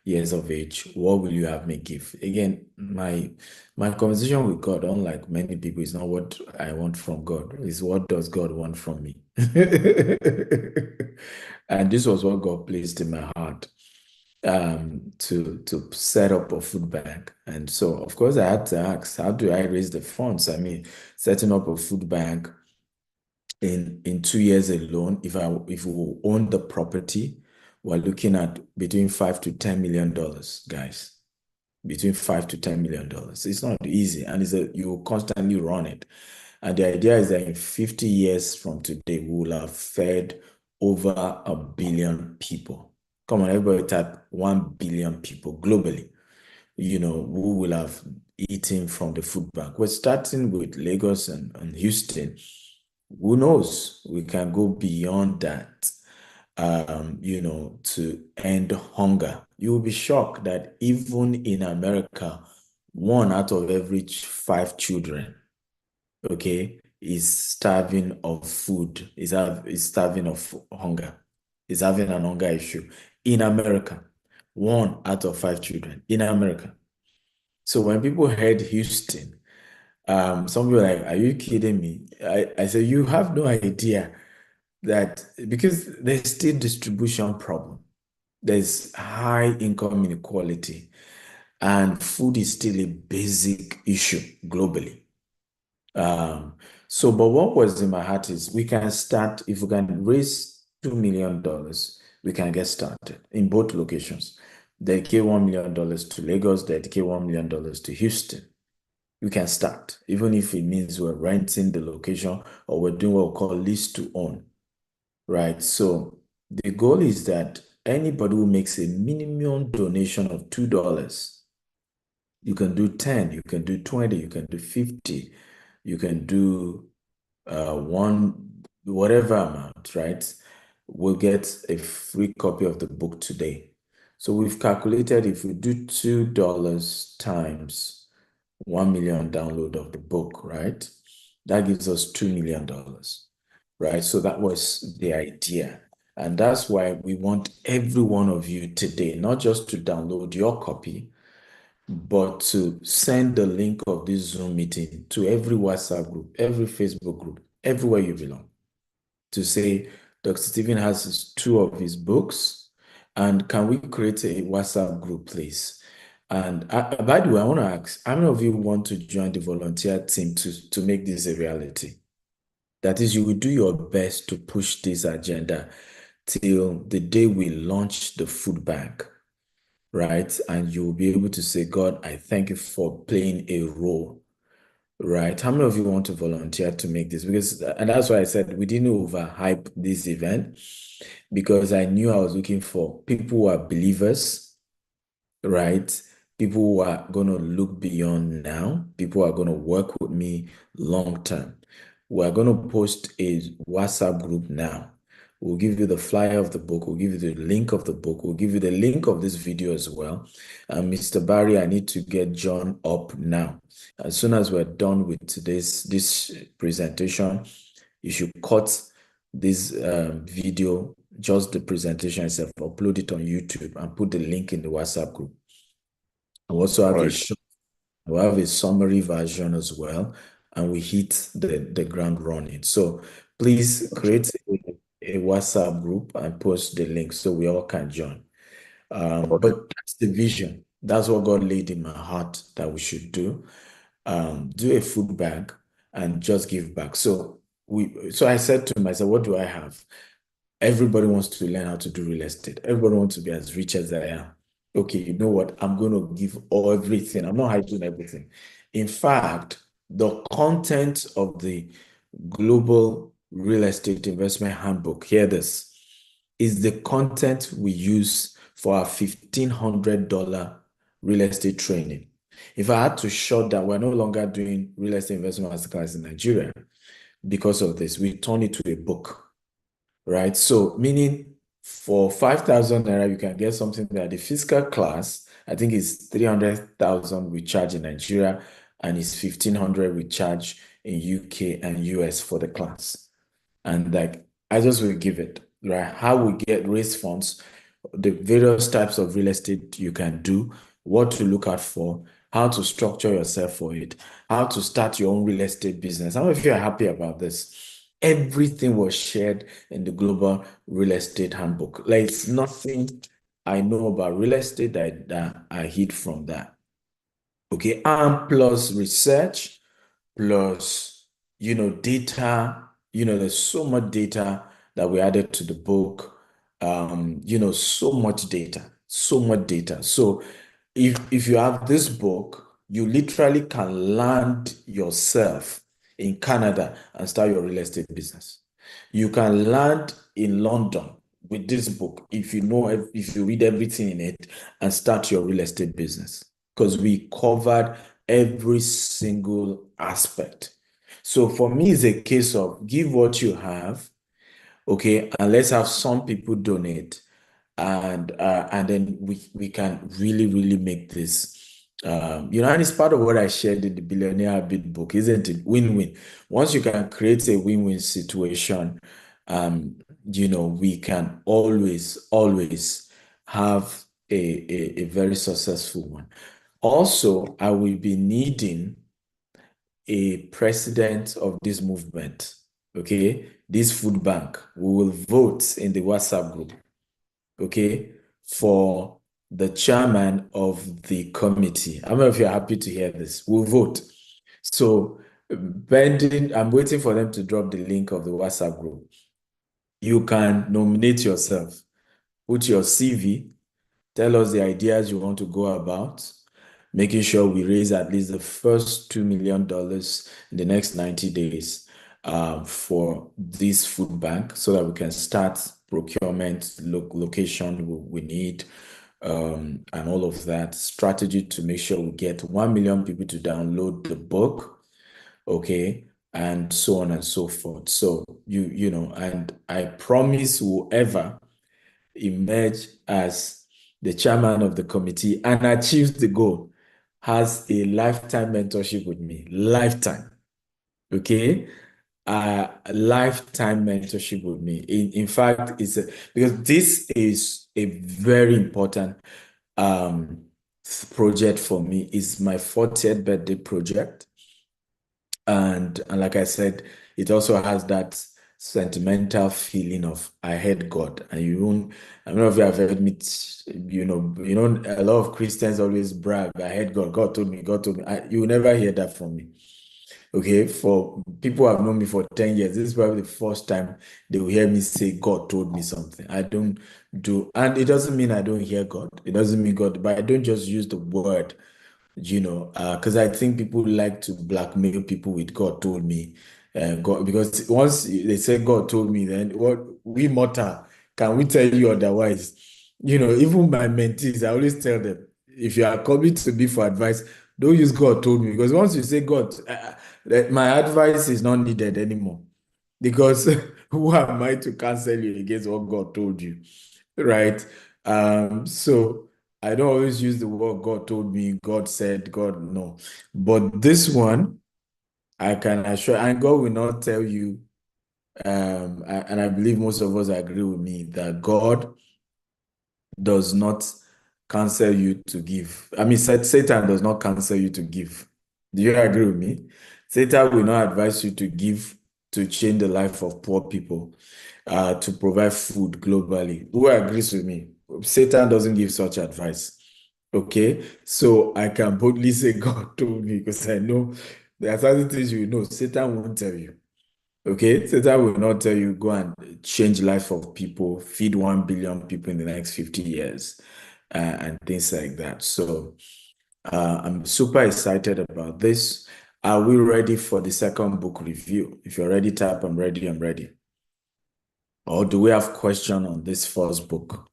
years of age, what will you have me give? Again, my conversation with God, unlike many people, is not what I want from God. It's what does God want from me? And this was what God placed in my heart to set up a food bank. And so, of course, I had to ask, how do I raise the funds? I mean, setting up a food bank in 2 years alone, if we own the property, we're looking at between $5 to $10 million, guys. Between $5 to $10 million. It's not easy, and you constantly run it. And the idea is that in 50 years from today, we will have fed over 1 billion people. Come on, everybody type 1 billion people globally. Who will have eaten from the food bank. We're starting with Lagos and Houston. Who knows? We can go beyond that. To end hunger. You will be shocked that even in America, 1 out of every 5 children, okay, is starving of food, is starving of hunger, is having an hunger issue in America. 1 out of 5 children in America. So when people heard Houston, some people are like, are you kidding me? I said, you have no idea that, because there's still distribution problem. There's high income inequality, and food is still a basic issue globally. But what was in my heart is, we can start, if we can raise $2 million, we can get started in both locations. Dedicate $1 million to Lagos, dedicate $1 million to Houston. we can start, even if it means we're renting the location or we're doing what we call lease to own, right? So the goal is that anybody who makes a minimum donation of $2, you can do 10, you can do 20, you can do 50, you can do whatever amount, right? We'll get a free copy of the book today. So we've calculated if we do $2 times 1 million download of the book, right? That gives us $2 million, right? So that was the idea. And that's why we want every one of you today, not just to download your copy, but to send the link of this Zoom meeting to every WhatsApp group, every Facebook group, everywhere you belong, to say, Dr. Stephen has two of his books, and can we create a WhatsApp group, please? And by the way, I want to ask, how many of you want to join the volunteer team to make this a reality? That is, you will do your best to push this agenda till the day we launch the food bank, right? And you will be able to say, God, I thank you for playing a role, right? How many of you want to volunteer to make this? And that's why I said we didn't overhype this event, because I knew I was looking for people who are believers, right? People who are going to look beyond now, people who are going to work with me long term. We're going to post a WhatsApp group now. We'll give you the flyer of the book. We'll give you the link of the book. We'll give you the link of this video as well. And Mr. Barry, I need to get John up now. As soon as we're done with this presentation, you should cut this video, just the presentation itself, upload it on YouTube and put the link in the WhatsApp group. I also have we'll have a summary version as well, and we hit the ground running. So please create a WhatsApp group and post the link so we all can join. But that's the vision. That's what God laid in my heart that we should do. Do a food bank and just give back. So I said to myself, what do I have? Everybody wants to learn how to do real estate. Everybody wants to be as rich as I am. Okay, you know what? I'm going to give everything. I'm not hiding everything. In fact, the content of the Global Real Estate Investment Handbook, hear this, is the content we use for our $1,500 real estate training. If I had to shut down, we're no longer doing real estate investment masterclass in Nigeria because of this. We turn it to a book, right? So meaning for 5,000 naira, you can get something that the fiscal class, I think is 300,000 we charge in Nigeria, and it's 1,500 we charge in UK and US for the class. And like, I just will give it, right? How we raise funds, the various types of real estate you can do, what to look out for, how to structure yourself for it, how to start your own real estate business. How many of you are happy about this? Everything was shared in the Global Real Estate Handbook. Like, it's nothing I know about real estate that I hid from that. Okay, and plus research, plus, data, there's so much data that we added to the book. So much data. So if you have this book, you literally can land yourself in Canada and start your real estate business. You can land in London with this book if you read everything in it and start your real estate business, because we covered every single aspect. So for me, it's a case of give what you have, okay, and let's have some people donate, and then we can really make this. And it's part of what I shared in the Billionaire Habit book, isn't it? Win-win. Once you can create a win-win situation, we can always have a very successful one. Also, I will be needing a president of this movement, okay? This food bank. We will vote in the WhatsApp group, okay, for the chairman of the committee. How many of you are happy to hear this? We'll vote. So, I'm waiting for them to drop the link of the WhatsApp group. You can nominate yourself, put your CV, tell us the ideas you want to go about, making sure we raise at least the first $2 million in the next 90 days for this food bank so that we can start procurement, location we need, and all of that strategy to make sure we get 1 million people to download the book, okay, and so on and so forth. So you know, and I promise whoever emerge as the chairman of the committee and achieves the goal has a lifetime mentorship with me. Lifetime. Okay? Lifetime mentorship with me. In fact, because this is a very important project for me. It's my 40th birthday project. And like I said, it also has that sentimental feeling of I had God. And you won't, I don't know if you have heard me, a lot of Christians always brag, I had God, God told me, God told me. You will never hear that from me. Okay, for people who have known me for 10 years, this is probably the first time they will hear me say God told me something. I don't do, and it doesn't mean I don't hear God. It doesn't mean God, but I don't just use the word, because I think people like to blackmail people with God told me, God, because once they say God told me, then what we mortal, can we tell you otherwise? Even my mentees, I always tell them, if you are coming to me for advice, don't use God told me, because once you say God, my advice is not needed anymore, because who am I to cancel you against what God told you, right? So I don't always use the word God told me, God said, God, no. But this one, I can assure, and God will not tell you, and I believe most of us agree with me, that God does not counsel you to give. I mean, Satan does not counsel you to give. Do you agree with me? Satan will not advise you to give to change the life of poor people, to provide food globally. Who agrees with me? Satan doesn't give such advice. Okay, so I can boldly say God told me, because I know there are certain things Satan won't tell you. Okay, Satan will not tell you go and change life of people, feed 1 billion people in the next 50 years, and things like that. So I'm super excited about this. Are we ready for the second book review? If you're ready, type I'm ready, I'm ready. Or do we have question on this first book,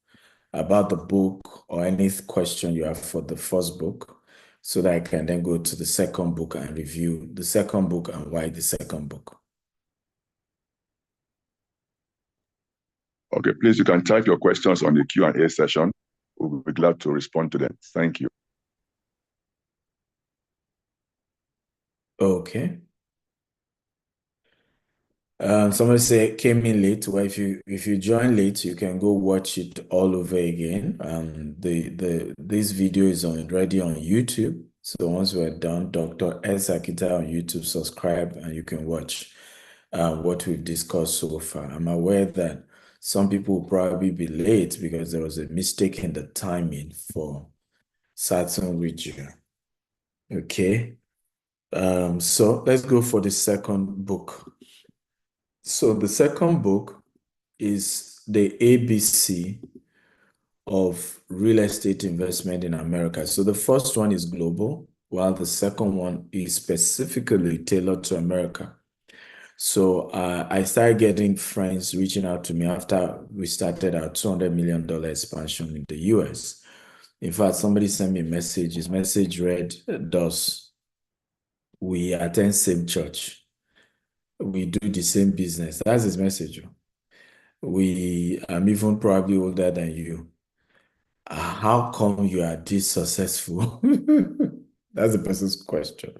about the book, or any question you have for the first book, so that I can then go to the second book and review the second book and why the second book? Okay, please, you can type your questions on the Q&A session. We'll be glad to respond to them. Thank you. Okay. Somebody say came in late. Well, if you join late, you can go watch it all over again. This video is already on YouTube. So once we're done, Dr. S. Akintayo on YouTube, subscribe and you can watch what we've discussed so far. I'm aware that some people will probably be late because there was a mistake in the timing for certain region. Okay. So let's go for the second book. So the second book is the ABC of real estate investment in America. So the first one is global, while the second one is specifically tailored to America. So I started getting friends reaching out to me after we started our $200 million expansion in the US. In fact, somebody sent me a message. His message read, "Does we attend same church? We do the same business." That's his message. I'm even probably older than you. How come you are this successful? That's the person's question.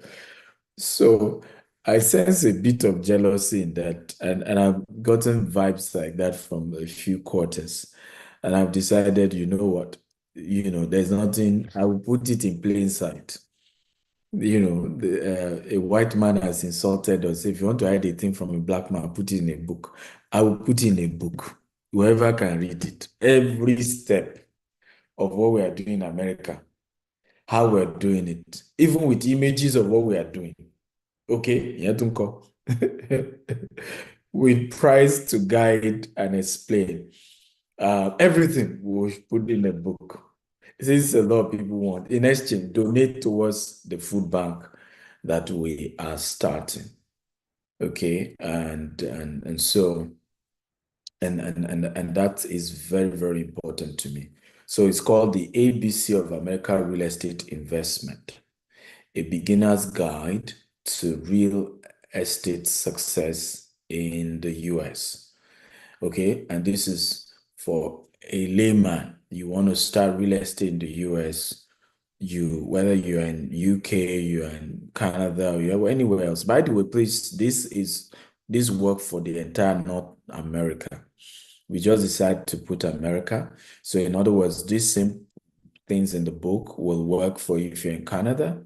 So I sense a bit of jealousy in that, and I've gotten vibes like that from a few quarters. And I've decided, you know what? There's nothing, I will put it in plain sight. A white man has insulted us. If you want to hide a thing from a black man, put it in a book. I will put it in a book. Whoever can read it. Every step of what we are doing in America, how we're doing it, even with images of what we are doing. Okay, Yatunko. With price to guide and explain. Everything we put in a book. Since a lot of people want, in exchange, donate towards the food bank that we are starting. Okay, and so and that is very, very important to me. So it's called the ABC of America Real Estate Investment, a beginner's guide to real estate success in the US. Okay, and this is for a layman. You want to start real estate in the US, whether you're in UK, you're in Canada, or you're anywhere else. By the way, please, this work for the entire North America. We just decided to put America. So in other words, these same things in the book will work for you if you're in Canada,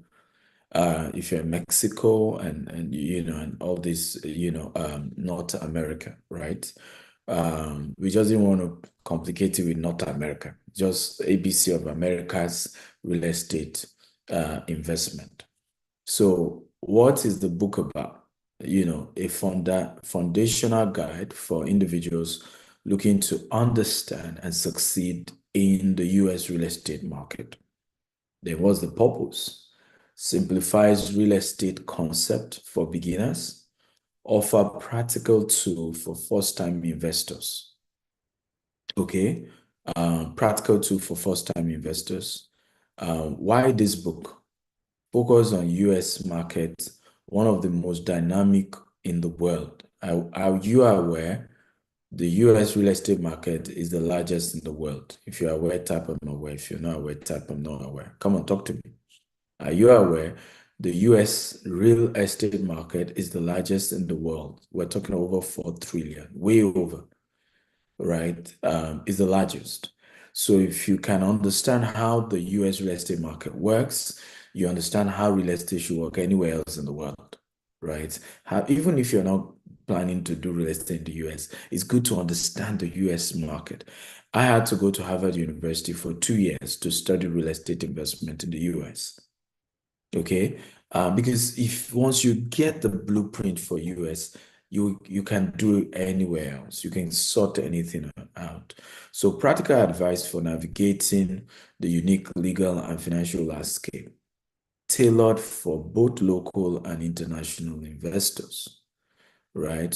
if you're in Mexico, and and all this, North America, right? We just didn't want to complicate it with North America. Just ABC of America's real estate investment. So what is the book about? A foundational guide for individuals looking to understand and succeed in the US real estate market. Then what's the purpose? Simplifies real estate concept for beginners, offer practical tool for first-time investors. Okay, practical tool for first-time investors. Why this book? Focus on US market, one of the most dynamic in the world. Are you aware the US real estate market is the largest in the world? If you're aware, type I'm aware. If you're not aware, type I'm not aware. Come on, talk to me. Are you aware the US real estate market is the largest in the world? We're talking over 4 trillion, way over, right? Is the largest. So if you can understand how the US real estate market works, you understand how real estate should work anywhere else in the world, right? Even if you're not planning to do real estate in the US, it's good to understand the US market. I had to go to Harvard University for 2 years to study real estate investment in the US. Okay, because if once you get the blueprint for US, you can do it anywhere else. You can sort anything out. So practical advice for navigating the unique legal and financial landscape, tailored for both local and international investors, right?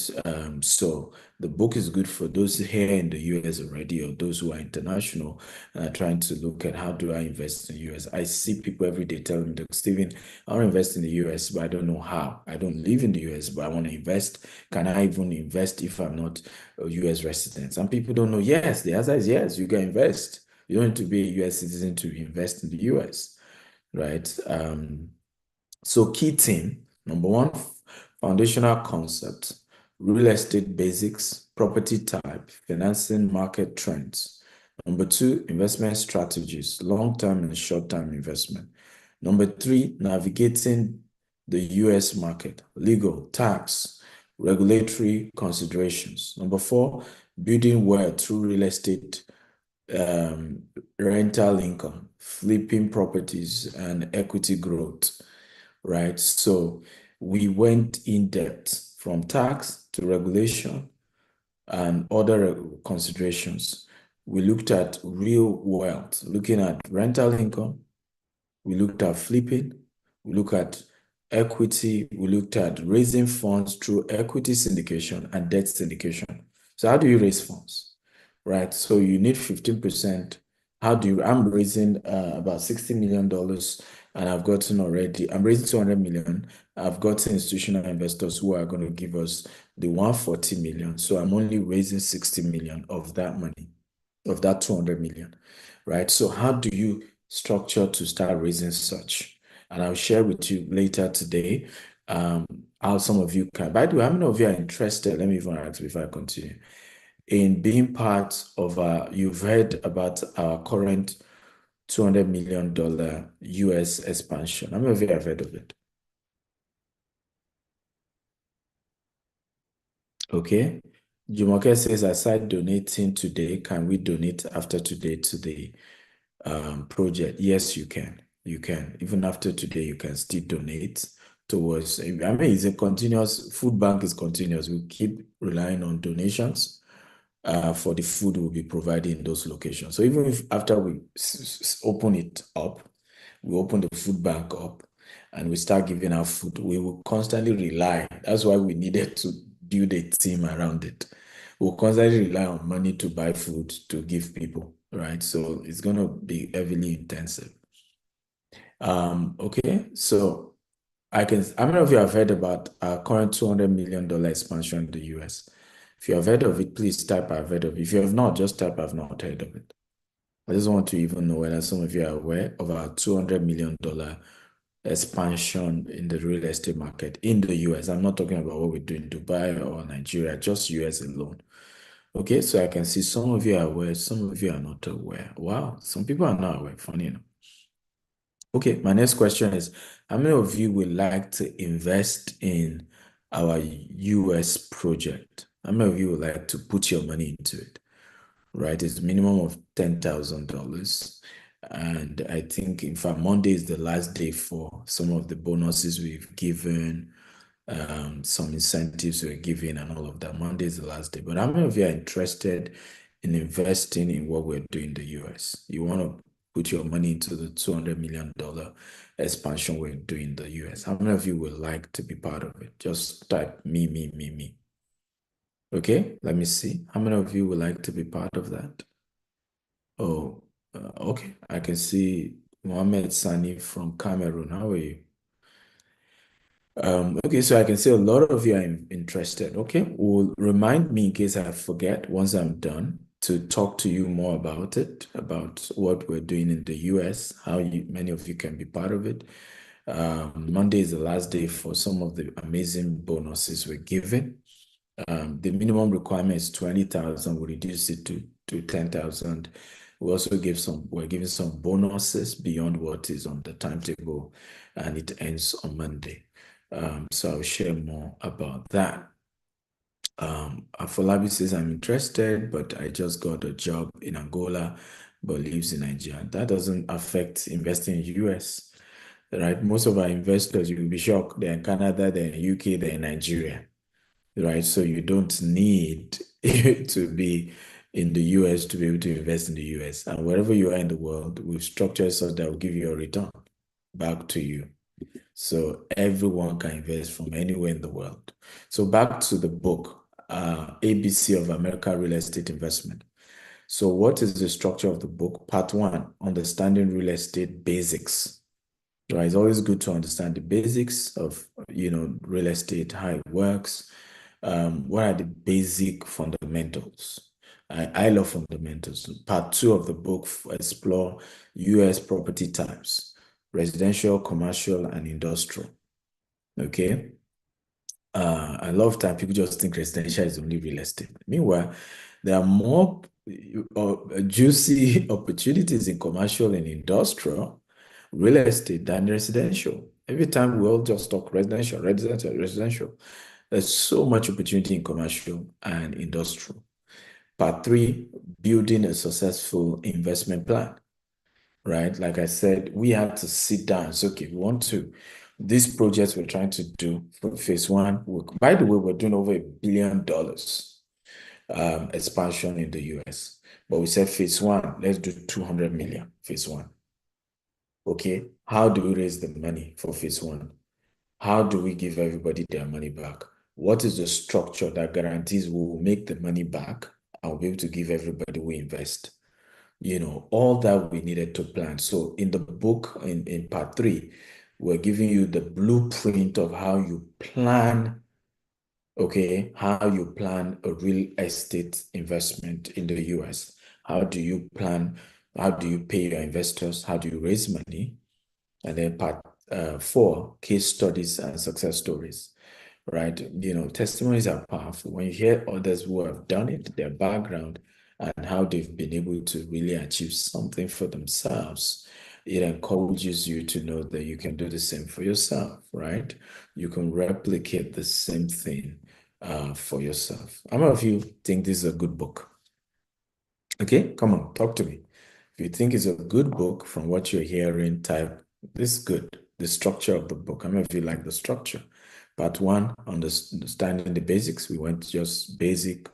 So the book is good for those here in the US already, or those who are international and are trying to look at how do I invest in the US. I see people every day telling me, Stephen, I want to invest in the US, but I don't know how. I don't live in the US, but I want to invest. Can I even invest if I'm not a US resident? Some people don't know. Yes, the answer is yes, you can invest. You don't need to be a US citizen to invest in the US, right? So key theme, number one, foundational concept, real estate basics, property type, financing market trends. Number two, investment strategies, long-term and short-term investment. Number three, navigating the US market, legal, tax, regulatory considerations. Number four, building wealth through real estate, rental income, flipping properties, and equity growth, right? So we went in depth from tax to regulation and other considerations. We looked at real wealth, looking at rental income. We looked at flipping. We looked at equity. We looked at raising funds through equity syndication and debt syndication. So how do you raise funds, right? So you need 15%. I'm raising about $60 million, and I'm raising 200 million. I've got institutional investors who are going to give us the 140 million. So I'm only raising 60 million of that money, of that 200 million, right? So how do you structure to start raising such? And I'll share with you later today how some of you can. By the way, how many of you are interested? Let me even ask before I continue. In being part of you've heard about our current $200 million US expansion. How many of you have heard of it? Okay. Jumoke says, aside donating today, can we donate after today to the project? Yes, you can. You can. Even after today, you can still donate towards, I mean, it's a continuous, food bank is continuous. We keep relying on donations. for the food we'll be providing in those locations. So even if after we open it up, we open the food bank up and we start giving out food, we will constantly rely. That's why we needed to build a team around it. We'll constantly rely on money to buy food to give people, right? So it's going to be heavily intensive. Okay, so how many of you have heard about our current $200 million expansion in the US? If you have heard of it, please type I've heard of it. If you have not, just type I've not heard of it. I just want to even know whether some of you are aware of our $200 million expansion in the real estate market in the US. I'm not talking about what we do in Dubai or Nigeria, just US alone. Okay, so I can see some of you are aware, some of you are not aware. Wow, some people are not aware, funny enough. Okay, my next question is, how many of you would like to invest in our US project? How many of you would like to put your money into it? Right, it's a minimum of $10,000. And I think, in fact, Monday is the last day for some of the bonuses we've given, some incentives we're giving and all of that. Monday is the last day. But how many of you are interested in investing in what we're doing in the US? You want to put your money into the $200 million expansion we're doing in the US. How many of you would like to be part of it? Just type me. Okay, let me see. How many of you would like to be part of that? Oh, okay. I can see Mohammed Sani from Cameroon. How are you? Okay, so I can see a lot of you are interested. Okay, will remind me in case I forget once I'm done to talk to you more about it, about what we're doing in the US, how many of you can be part of it. Monday is the last day for some of the amazing bonuses we're giving. The minimum requirement is 20,000. We reduce it to 10,000. We also we're giving some bonuses beyond what is on the timetable, and it ends on Monday. So I'll share more about that. Afolabi says, I'm interested, but I just got a job in Angola, but lives in Nigeria. That doesn't affect investing in US, right? Most of our investors, you will be shocked, they're in Canada, they're in UK, they're in Nigeria, right? So you don't need to be in the US to be able to invest in the US. And wherever you are in the world, we've structured so that will give you a return back to you. So everyone can invest from anywhere in the world. So back to the book, ABC of American Real Estate Investment. So what is the structure of the book? Part 1, understanding real estate basics. Right, it's always good to understand the basics of real estate, how it works. What are the basic fundamentals? I love fundamentals. Part 2 of the book explore US property types: residential, commercial, and industrial. Okay. A lot of time people just think residential is only real estate. Meanwhile, there are more juicy opportunities in commercial and industrial real estate than residential. Every time we all just talk residential. There's so much opportunity in commercial and industrial. Part 3, building a successful investment plan. Right? Like I said, we have to sit down. So, okay, these projects we're trying to do for phase 1. By the way, we're doing over $1 billion expansion in the US. But we said phase 1, let's do 200 million, phase 1. Okay, how do we raise the money for phase 1? How do we give everybody their money back? What is the structure that guarantees we will make the money back and we'll be able to give everybody we invest? All that we needed to plan. So in the book, in part 3, we're giving you the blueprint of how you plan, okay, how you plan a real estate investment in the US. How do you pay your investors? How do you raise money? And then part 4, case studies and success stories, right? Testimonies are powerful. When you hear others who have done it, their background, and how they've been able to really achieve something for themselves, it encourages you to know that you can do the same for yourself, right? You can replicate the same thing for yourself. How many of you think this is a good book? Okay, come on, talk to me. If you think it's a good book from what you're hearing, type, this is good. The structure of the book. How many of you like the structure? Part 1, understanding the basics. We went just basic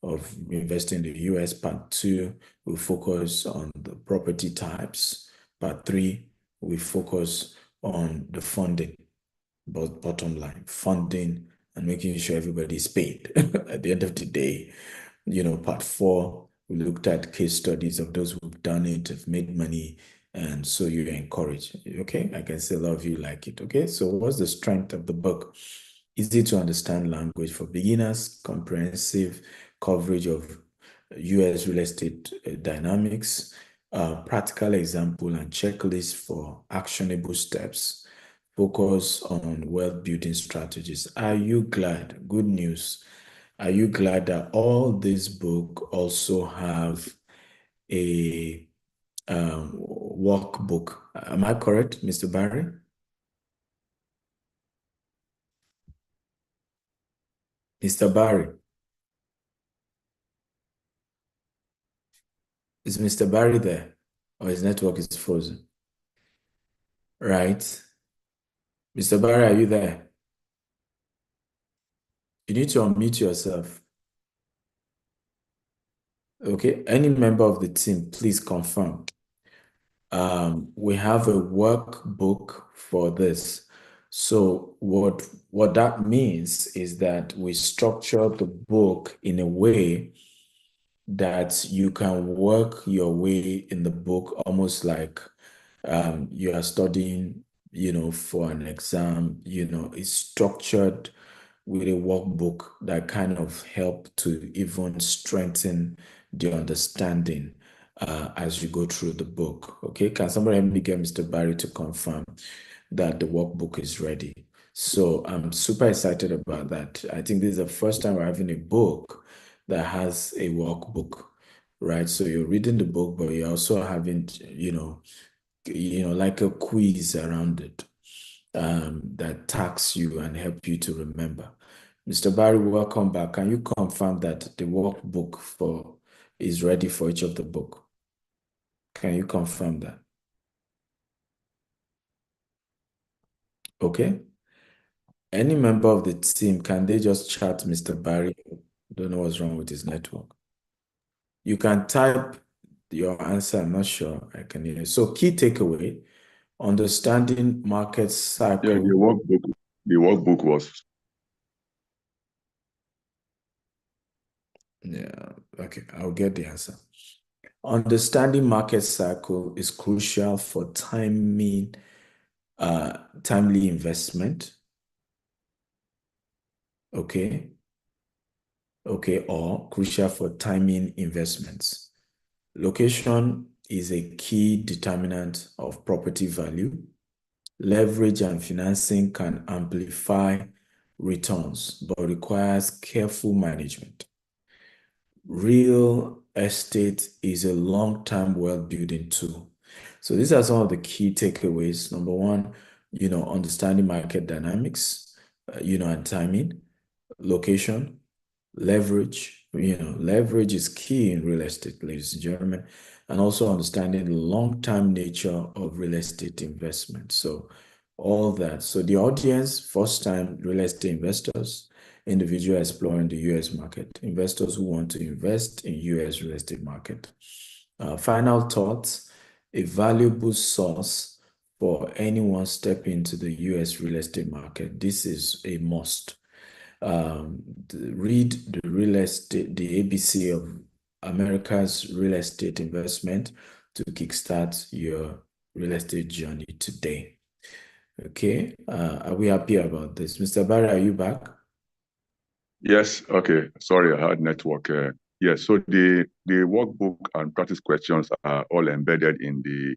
of investing in the US. Part 2, we focus on the property types. Part 3, we focus on the funding, but bottom line, funding and making sure everybody is paid at the end of the day. Part 4, we looked at case studies of those who've done it, have made money, and so you're encouraged. Okay, I can see a lot of you like it. Okay, so what's the strength of the book? Easy to understand language for beginners, comprehensive coverage of US real estate dynamics, practical example and checklist for actionable steps, focus on wealth building strategies. Are you glad? Good news. Are you glad that all this book also have a workbook? Am I correct, Mr. Barry? Mr. Barry? Is Mr. Barry there? Or his network is frozen? Right. Mr. Barry, are you there? You need to unmute yourself. Okay, any member of the team, please confirm. We have a workbook for this. So what that means is that we structure the book in a way that you can work your way in the book almost like you are studying, for an exam. It's structured with a workbook that kind of help to even strengthen the understanding as you go through the book. Okay, can somebody help me get Mr. Barry to confirm that the workbook is ready? So I'm super excited about that. I think this is the first time we're having a book that has a workbook, right? So you're reading the book, but you're also having, like a quiz around it that tags you and help you to remember. Mr. Barry, welcome back. Can you confirm that the workbook is ready for each of the book? Can you confirm that? Okay. Any member of the team, can they just chat Mr. Barry? Don't know what's wrong with his network. You can type your answer. I'm not sure I can hear. So key takeaway, understanding market cycle. Yeah, the workbook was. Yeah, okay, I'll get the answer. Understanding market cycle is crucial for timely investment. Okay, or crucial for timing investments. Location is a key determinant of property value. Leverage and financing can amplify returns, but requires careful management. Real estate is a long-term wealth building tool. So these are some of the key takeaways. Number one, understanding market dynamics, and timing, location, leverage. Leverage is key in real estate, ladies and gentlemen, and also understanding the long-term nature of real estate investment. So all that. So the audience, first-time real estate investors, individual exploring the US market, investors who want to invest in US real estate market. Final thoughts, a valuable source for anyone stepping into the US real estate market. This is a must. Read the ABC of America's real estate investment to kickstart your real estate journey today. Okay, are we happy about this? Mr. Barry, are you back? Yes, okay. Sorry, I had network. Yes, so the workbook and practice questions are all embedded in the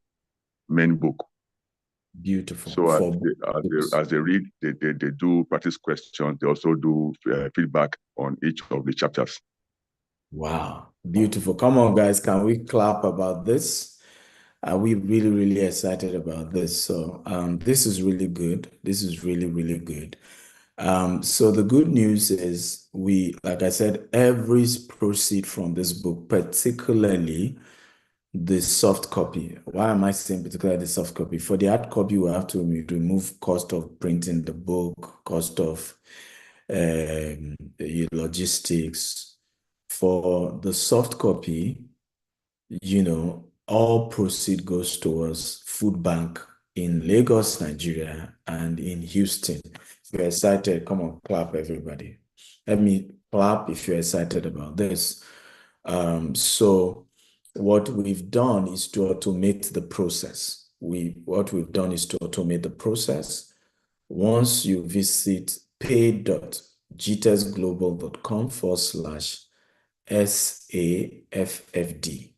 main book. Beautiful. So as they read, they do practice questions. They also do feedback on each of the chapters. Wow, beautiful. Come on, guys, can we clap about this? Are we really, really excited about this? So this is really good. This is really, really good. So the good news is like I said, every proceed from this book, particularly the soft copy. Why am I saying particularly the soft copy? For the hard copy, we have to remove cost of printing the book, cost of logistics, For the soft copy, all proceed goes towards food bank in Lagos, Nigeria, and in Houston. If you're excited, come on, clap, everybody. Let me clap if you're excited about this. So what we've done is to automate the process. What we've done is to automate the process. Once you visit pay.gtesglobal.com/SAFFD,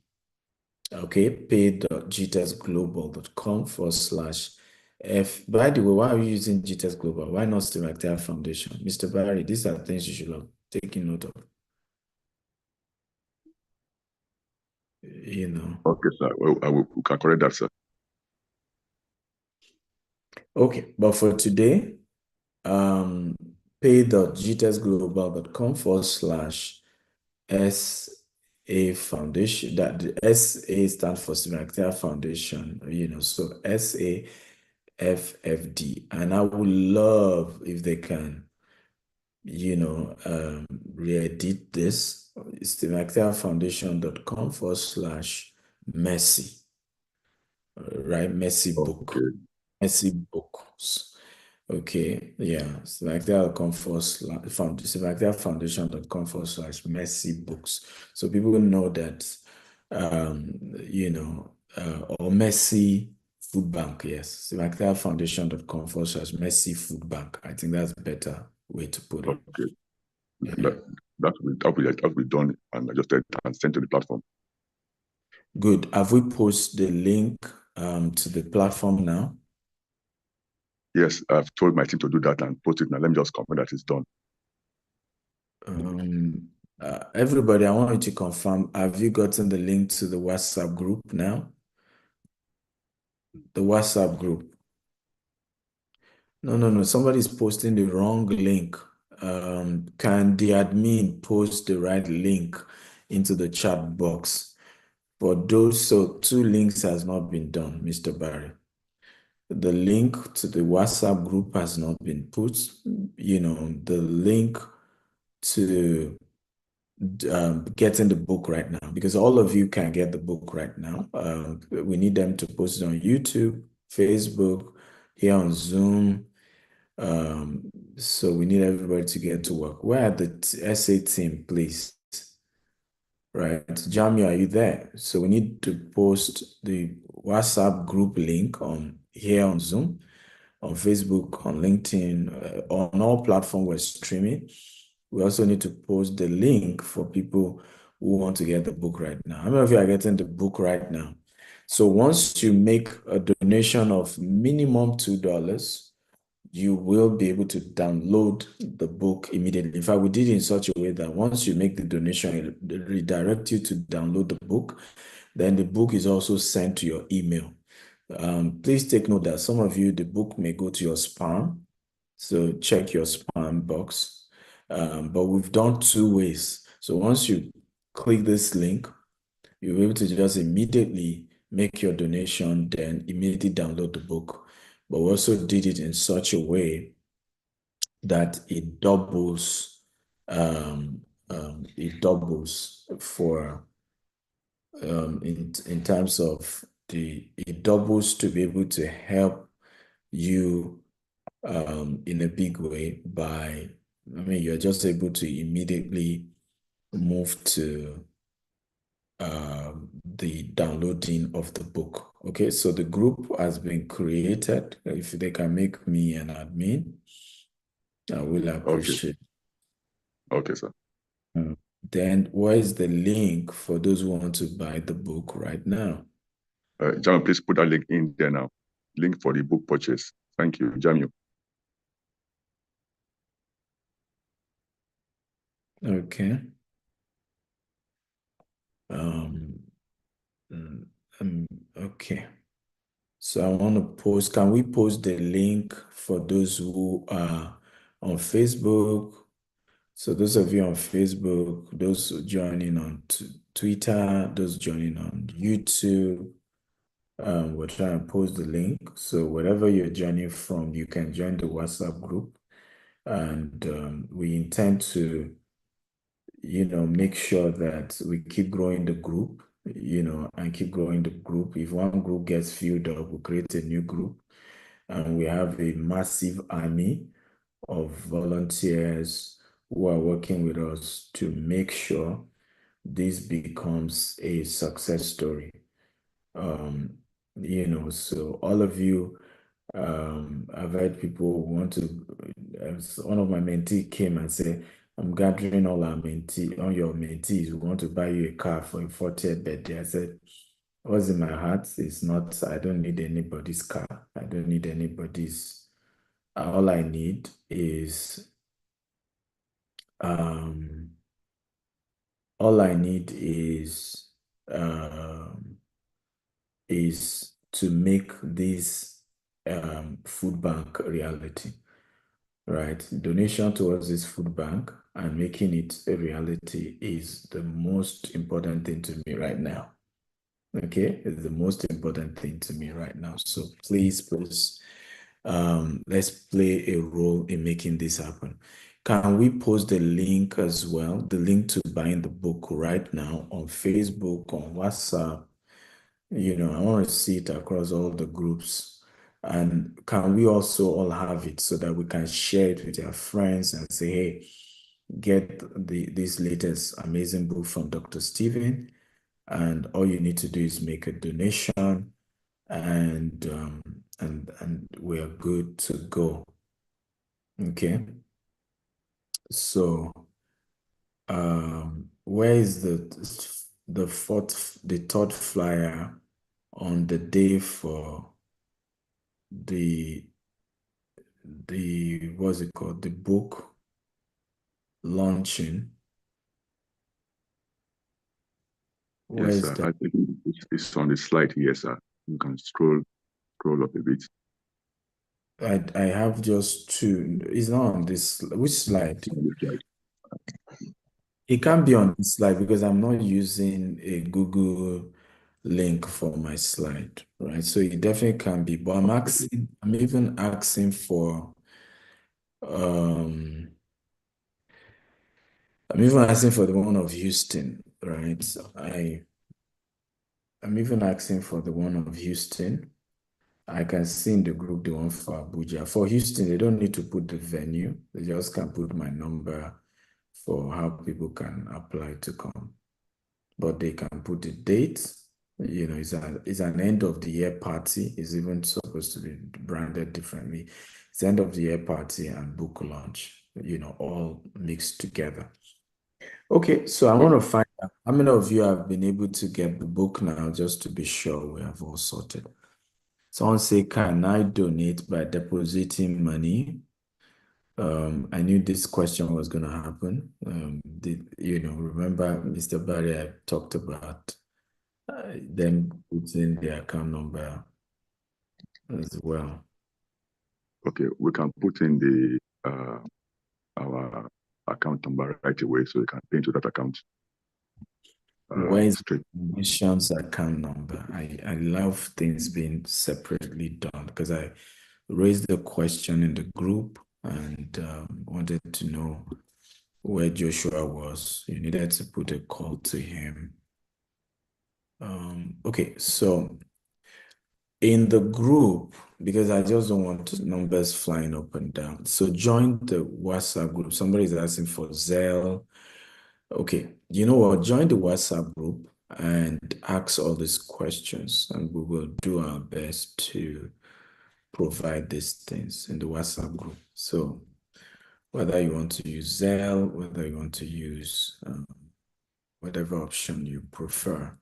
okay, pay.gtesglobal.com/F. By the way, why are you using GTES Global? Why not Still Foundation? Mr. Barry, these are things you should have taken note of. Okay, sir. Well, we can correct that, sir. Okay, but for today, pay.gtesglobal.com/SA Foundation. That the SA stands for Still Foundation, so SAFFD. And I would love if they can, re-edit this. StillFoundation.com/Mercy. Right, Mercy Book. Okay. Mercy Books. Okay, yeah. Foundation.com/Mercy Books. So people know that, or Mercy Food Bank, yes. Foundation.com/Mercy Food Bank. I think that's a better way to put it. Okay. That will be done and adjusted and sent to the platform. Good. Have we posted the link to the platform now? Yes, I've told my team to do that and post it now. Let me just confirm that it's done. Everybody, I want you to confirm, have you gotten the link to the WhatsApp group now? The WhatsApp group. No. Somebody's posting the wrong link. Can the admin post the right link into the chat box? For those, so 2 links has not been done, Mr. Barry. The link to the WhatsApp group has not been put. The link to getting the book right now, because all of you can get the book right now. We need them to post it on YouTube, Facebook, here on Zoom. So we need everybody to get to work. Where are the SA team, please? Right, Jamie, are you there? So we need to post the WhatsApp group link on here on Zoom, on Facebook, on LinkedIn, on all platforms we're streaming. We also need to post the link for people who want to get the book right now. How many of you are getting the book right now? So once you make a donation of minimum $2, you will be able to download the book immediately. In fact, we did it in such a way that once you make the donation, it redirect you to download the book. Then the book is also sent to your email. Please take note that some of you, the book may go to your spam. So check your spam box. But we've done 2 ways. So once you click this link, you'll be able to just immediately make your donation, then immediately download the book. But we also did it in such a way that it doubles, for in terms of it doubles to be able to help you in a big way by, you're just able to immediately move to the downloading of the book. Okay, so the group has been created. If they can make me an admin, I will appreciate. Okay, sir. Then where is the link for those who want to buy the book right now? Jamie, please put that link in there now. Link for the book purchase. Thank you, Jamie. Okay. Okay. So I want to post, can we post the link for those who are on Facebook? So those of you on Facebook, those joining on Twitter, those joining on YouTube, we're trying to post the link. So wherever you're joining from, you can join the WhatsApp group. And we intend to, make sure that we keep growing the group, and keep growing the group. If one group gets filled up, we create a new group, and we have a massive army of volunteers who are working with us to make sure this becomes a success story. So all of you, I've heard people want to, one of my mentees came and said, I'm gathering all your mentees. We want to buy you a car for your 40th birthday. I said, what's in my heart is not, I don't need anybody's car. I don't need anybody's, all I need is, all I need is to make this food bank a reality, right? Donation towards this food bank and making it a reality is the most important thing to me right now. Okay, it's the most important thing to me right now. So please, let's play a role in making this happen. Can we post the link as well, the link to buying the book right now on Facebook, on WhatsApp? I want to see it across all the groups. And can we also all have it so that we can share it with our friends and say, hey, get this latest amazing book from Dr. Stephen, and all you need to do is make a donation, and we're good to go. Okay. So where is the third flyer on the day for the what's it called, the book launching? Where Yes, is sir. that? I think it's on the slide here, sir. You can scroll up a bit. I have just two. It's not on this. Which slide? It's on the slide. It can't be on this slide because I'm not using a Google link for my slide, right? So it definitely can be, but I'm even asking for I'm even asking for the one of Houston, right? So I'm even asking for the one of Houston. I can see in the group the one for Abuja. For Houston, they don't need to put the venue. They just can put my number for how people can apply to come. But they can put the date. It's an end of the year party. It's even supposed to be branded differently. It's end of the year party and book launch, all mixed together. Okay, so I want to find out how many of you have been able to get the book now, just to be sure we have all sorted. Someone say, can I donate by depositing money? I knew this question was going to happen. Remember, Mr. Barry, I talked about them putting the account number as well. Okay, we can put in the our account number right away, so you can pay into that account. Where is straight. the missions account number? I love things being separately done because I raised the question in the group and wanted to know where Joshua was. You needed to put a call to him. Okay, so in the group, because I just don't want numbers flying up and down. So join the WhatsApp group. Somebody is asking for Zelle. Okay, you know what? Join the WhatsApp group and ask all these questions, and we will do our best to provide these things in the WhatsApp group. So whether you want to use Zelle, whether you want to use whatever option you prefer,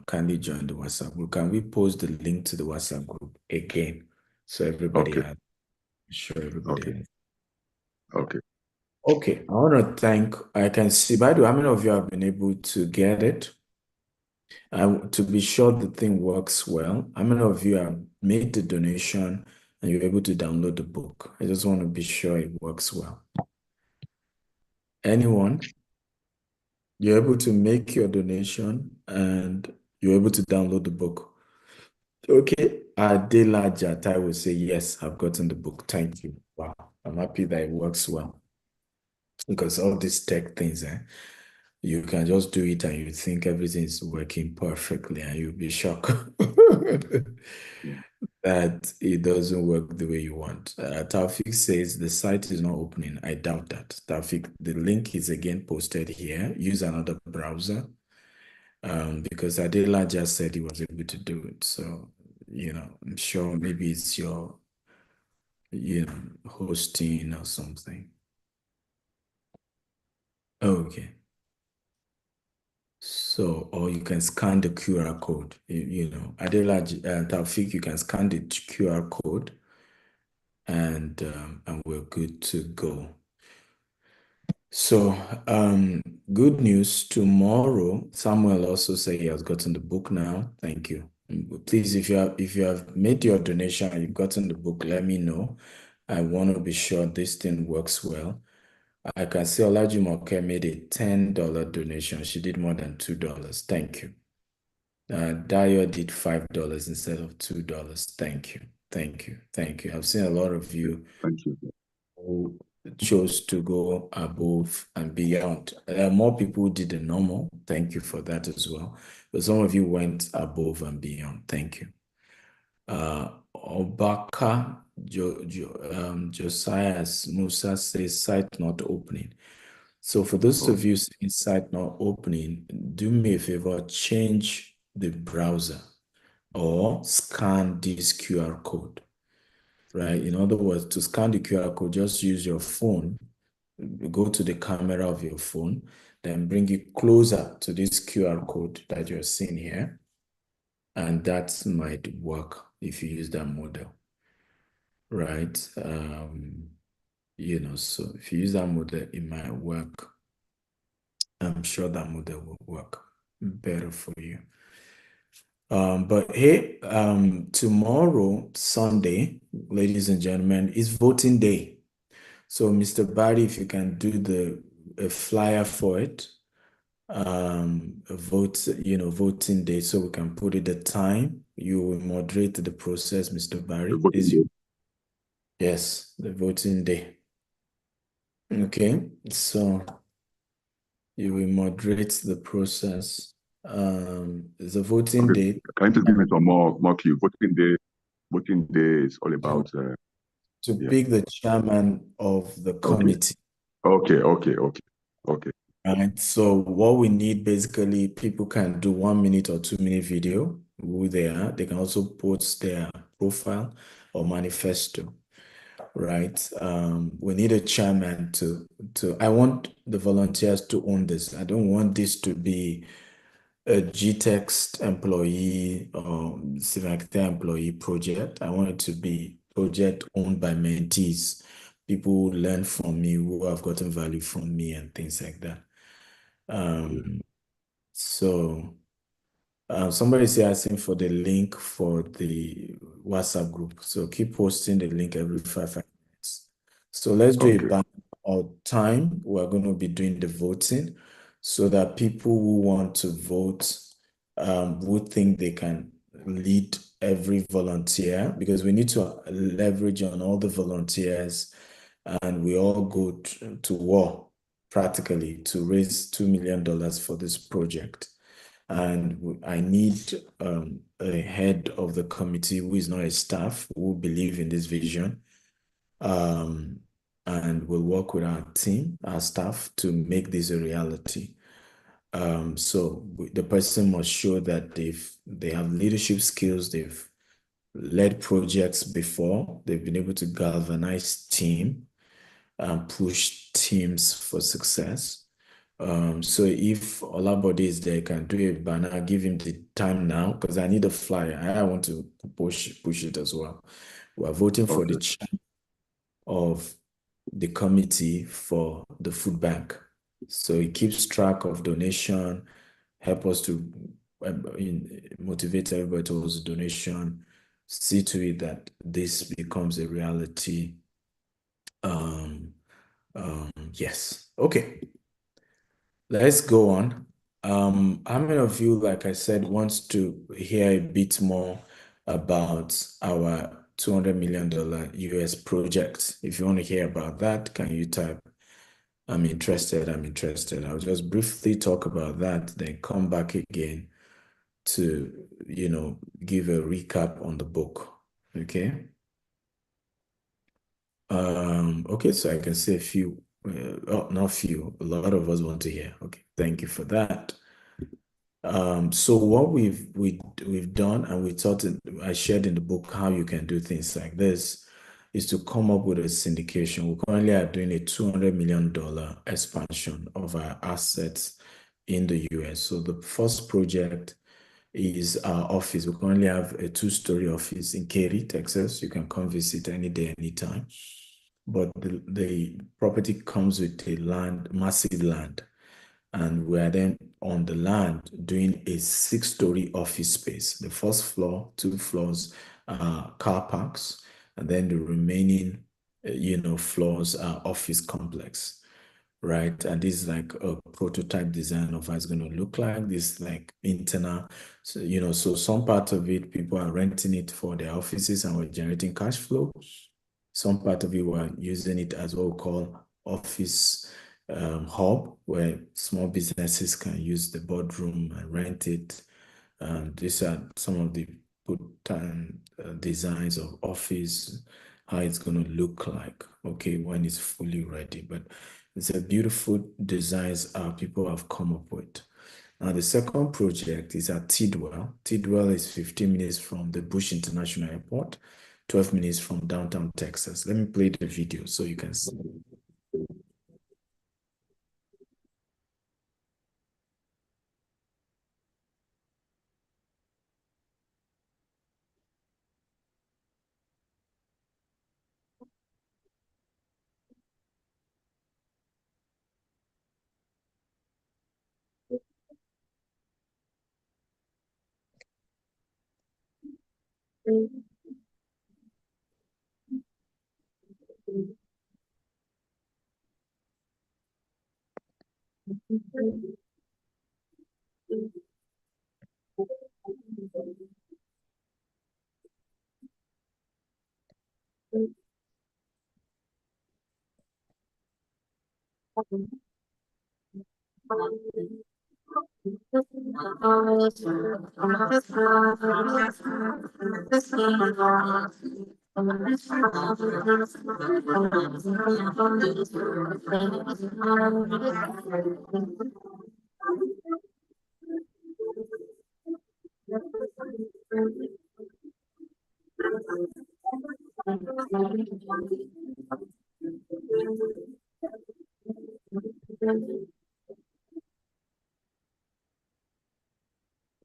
kindly join the WhatsApp group. Can we post the link to the WhatsApp group again so everybody Okay. has? Sure, everybody has. Okay. Okay, I want to thank. I can see. By the way, how many of you have been able to get it? To be sure the thing works well, how many of you have made the donation and you're able to download the book? I just want to be sure it works well. Anyone? You're able to make your donation and you're able to download the book. Okay. Adela Jatai will say, yes, I've gotten the book. Thank you. Wow. I'm happy that it works well. because all these tech things, you can just do it and you think everything is working perfectly, and you'll be shocked that it doesn't work the way you want. Taufik says the site is not opening. I doubt that. Taufik, the link is again posted here. Use another browser, because Adela just said he was able to do it. So, I'm sure maybe it's your, hosting or something. Okay. So, or you can scan the QR code. Adela, Taufik, you can scan the QR code, and we're good to go. So, good news. Tomorrow, Samuel also said he has gotten the book now. Thank you. Please, if you have made your donation and you've gotten the book, let me know. I want to be sure this thing works well. I can see Olajumoke made a $10 donation. She did more than $2. Thank you. Dio did $5 instead of $2. Thank you. Thank you. Thank you. I've seen a lot of you Thank you. who chose to go above and beyond. More people did the normal. Thank you for that as well. But some of you went above and beyond. Thank you. Obaka Josiah Musa says site not opening. So for those of you saying site not opening, do me a favor, change the browser or scan this QR code, right? In other words, to scan the QR code, just use your phone, go to the camera of your phone, then bring it closer to this QR code that you're seeing here. And that might work if you use that model, right? So if you use that model, it might work. I'm sure that model will work better for you. But hey, tomorrow, Sunday, ladies and gentlemen, is voting day. So Mr. Barry, if you can do a flyer for it, voting day, so we can put it the time. You will moderate the process, Mr. Barry. Yes, the voting day. Okay, so you will moderate the process. The voting day. Can you give me some more clue? Voting day is all about to pick the chairman of the committee. Okay. Right. So what we need, basically, people can do 1 minute or 2 minute video who they are. They can also post their profile or manifesto. Right. We need a chairman to I want the volunteers to own this. I don't want this to be a GTExt employee or Civic employee project. I want it to be project owned by mentees, people who learn from me, who have gotten value from me, and things like that. So somebody's asking for the link for the WhatsApp group. So keep posting the link every 5 minutes. So let's do a ban of time. We're going to be doing the voting so that people who want to vote would think they can lead every volunteer, because we need to leverage on all the volunteers, and we all go to war practically to raise $2 million for this project. And I need a head of the committee who is not a staff, who believe in this vision, and will work with our team, our staff, to make this a reality. So the person must show that they have leadership skills, they've led projects before, they've been able to galvanize team and push teams for success. So if Olabode is there, can do a banner, give him the time now, because I need a flyer. I want to push it as well. We're voting for the chair of the committee for the food bank. So it keeps track of donation, help us to motivate everybody towards donation, see to it that this becomes a reality. Yes. Okay. Let's go on. How many of you, like I said, wants to hear a bit more about our $200 million US project? If you want to hear about that, can you type I'm interested. I'll just briefly talk about that, then come back again to, give a recap on the book. Okay. Okay, so I can say a few, not few, a lot of us want to hear. Okay, thank you for that. So what we've done, and I shared in the book how you can do things like this, is to come up with a syndication. We currently are doing a $200 million expansion of our assets in the US. So the first project is our office. We currently have a 2-story office in Katy, Texas. You can come visit any day, anytime. But the property comes with a massive land. And we're then on the land doing a 6-story office space. The first floor, 2 floors are car parks, and then the remaining, floors are office complex, right? And this is like a prototype design of how it's going to look like. This like internal, so some part of it, people are renting it for their offices and we're generating cash flow. Some part of it, we're using it as what we call office hub, where small businesses can use the boardroom and rent it. These are some of the designs of office, how it's going to look like, okay, when it's fully ready. But it's a beautiful designs people have come up with. Now, the second project is at Tidwell. Tidwell is 15 minutes from the Bush International Airport, 12 minutes from downtown Texas. Let me play the video so you can see.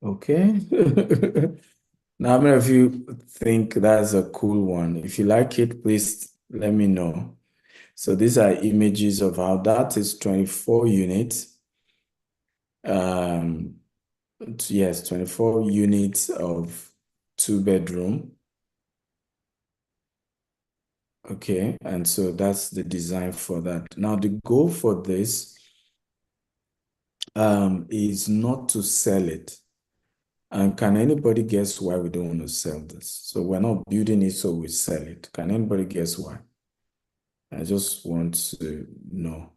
Okay. Now, how many of you think that's a cool one? If you like it, please let me know. So these are images of how that is 24 units. Yes, 24 units of 2-bedroom. Okay, and so that's the design for that. Now, the goal for this is not to sell it. And can anybody guess why we don't want to sell this? So we're not building it so we sell it. Can anybody guess why? I just want to know.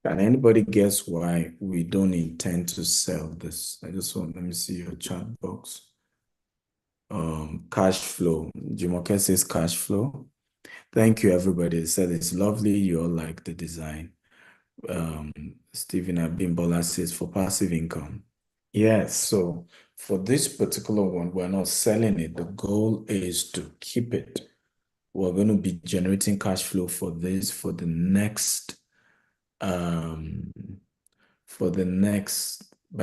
Can anybody guess why we don't intend to sell this? Let me see your chat box. Cash flow. Jumoke says cash flow. Thank you, everybody. They said it's lovely. You all like the design. Stephen Abimbola says for passive income. Yes, so for this particular one, we're not selling it. The goal is to keep it. We're going to be generating cash flow for this for the next, by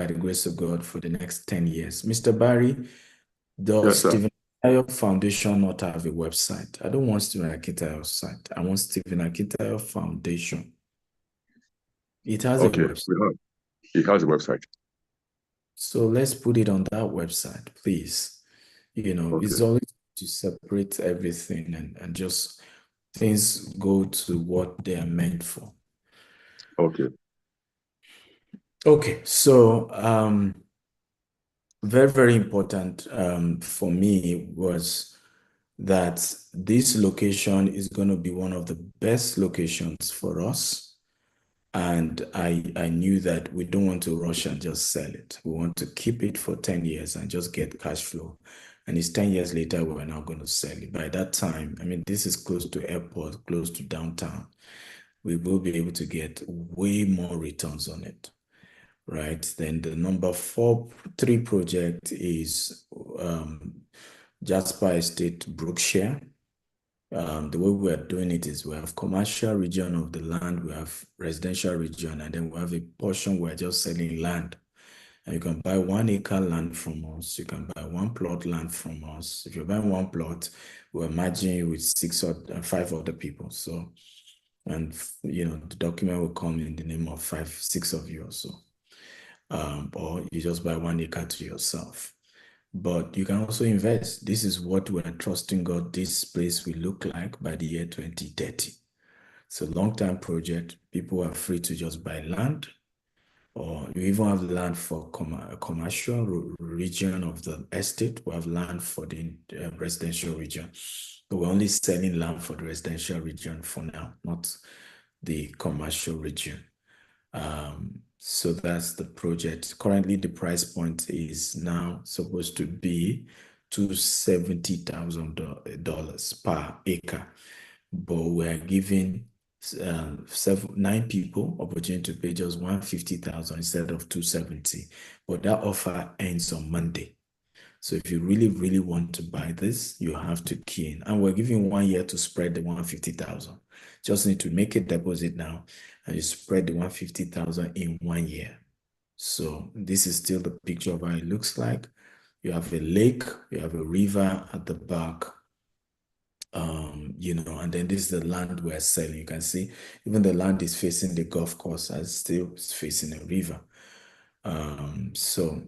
the grace of God, for the next 10 years. Mr. Barry, does Yes, sir. Stephen Akintayo Foundation not have a website? I don't want Stephen Akintayo's site. I want Stephen Akintayo Foundation. It has a Okay, website. it has a website. So let's put it on that website, please. Okay. It's always to separate everything and just things go to what they are meant for. Okay. Okay, so very, very important for me was that this location is going to be one of the best locations for us. And I knew that we don't want to rush and just sell it. We want to keep it for 10 years and just get cash flow. And it's 10 years later, we're now going to sell it. By that time, I mean, this is close to airport, close to downtown. We will be able to get way more returns on it, right? Then the number 3 project is Jasper Estate, Brookshire. The way we are doing it is we have commercial region of the land, we have residential region, and then we have a portion where we're just selling land. And you can buy 1 acre land from us. You can buy 1 plot land from us. If you're buying 1 plot, we're merging you with 5 other people. So, and you know, the document will come in the name of 5-6 of you or so. Or you just buy 1 acre to yourself. But you can also invest. This is what we're trusting God this place will look like by the year 2030. It's a long-term project. People are free to just buy land, or you even have land for commercial region of the estate. We have land for the residential region. But we're only selling land for the residential region for now, not the commercial region. So that's the project. Currently, the price point is now supposed to be $270,000 per acre, but we're giving 9 people opportunity to pay just $150,000 instead of $270,000. But that offer ends on Monday. So if you really, really want to buy this, you have to key in. And we're giving 1 year to spread the $150,000. Just need to make a deposit now, and you spread the $150,000 in 1 year. So this is still the picture of how it looks like. You have a lake, you have a river at the back, you know, and then this is the land we're selling. You can see even the land is facing the golf course as still facing a river. So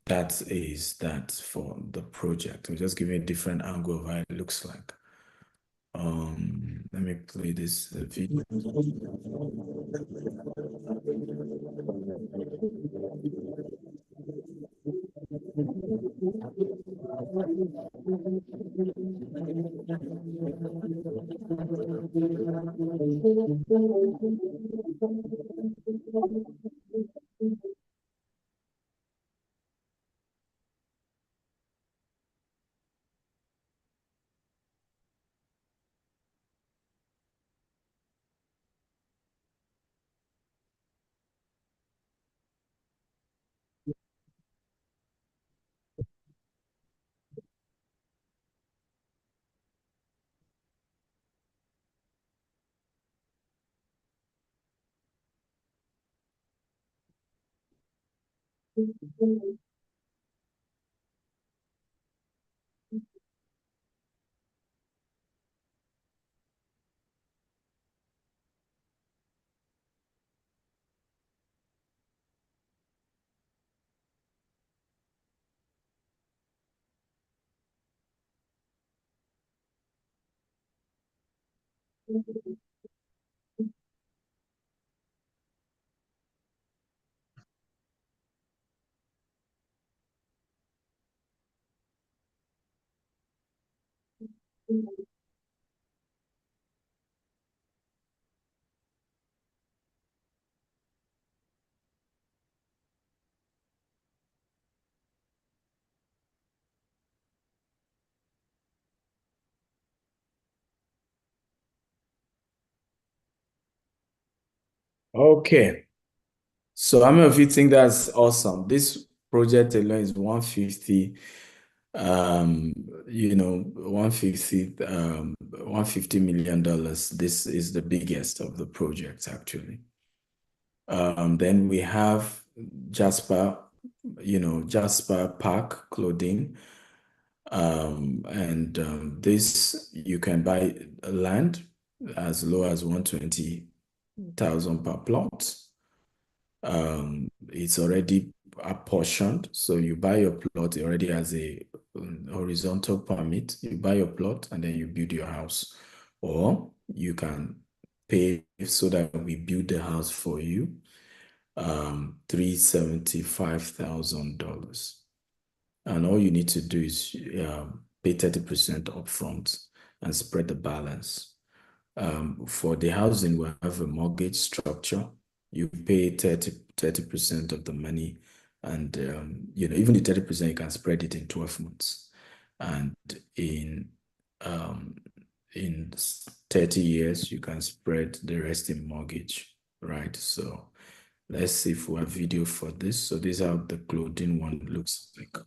that is that for the project. I'm just giving a different angle of how it looks like. Let me play this video. Okay. So how many of you think that's awesome? This project alone is 150, you know, $150 million. This is the biggest of the projects actually. Then we have Jasper, you know, Jasper Park Clothing. This you can buy land as low as 120,000 per plot. It's already apportioned, so you buy your plot, it already has a horizontal permit. You buy your plot and then you build your house, or you can pay so that we build the house for you. $375,000, and all you need to do is pay 30% upfront and spread the balance. For the housing, we have a mortgage structure. You pay 30% of the money, and even the 30% you can spread it in 12 months, and in 30 years you can spread the rest in mortgage, right? So let's see if we have video for this. So this is how the clothing one looks like.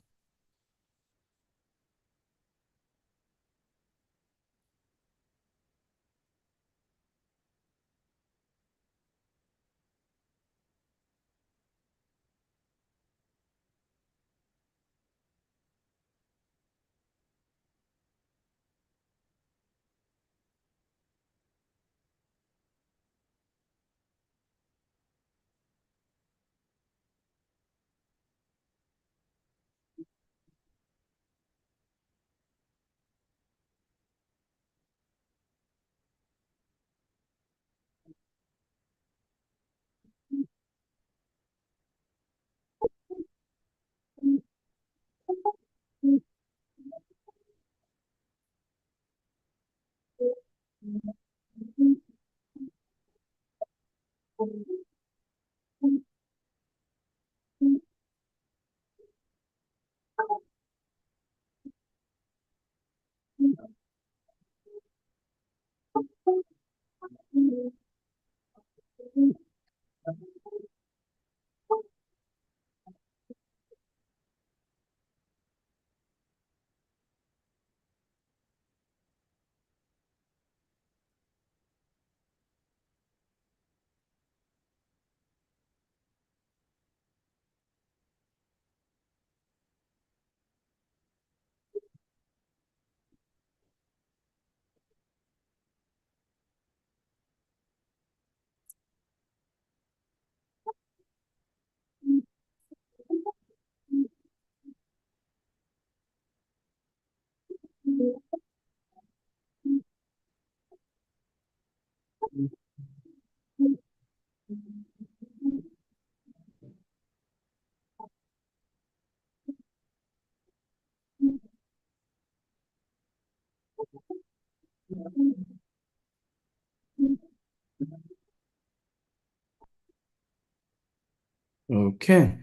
Okay.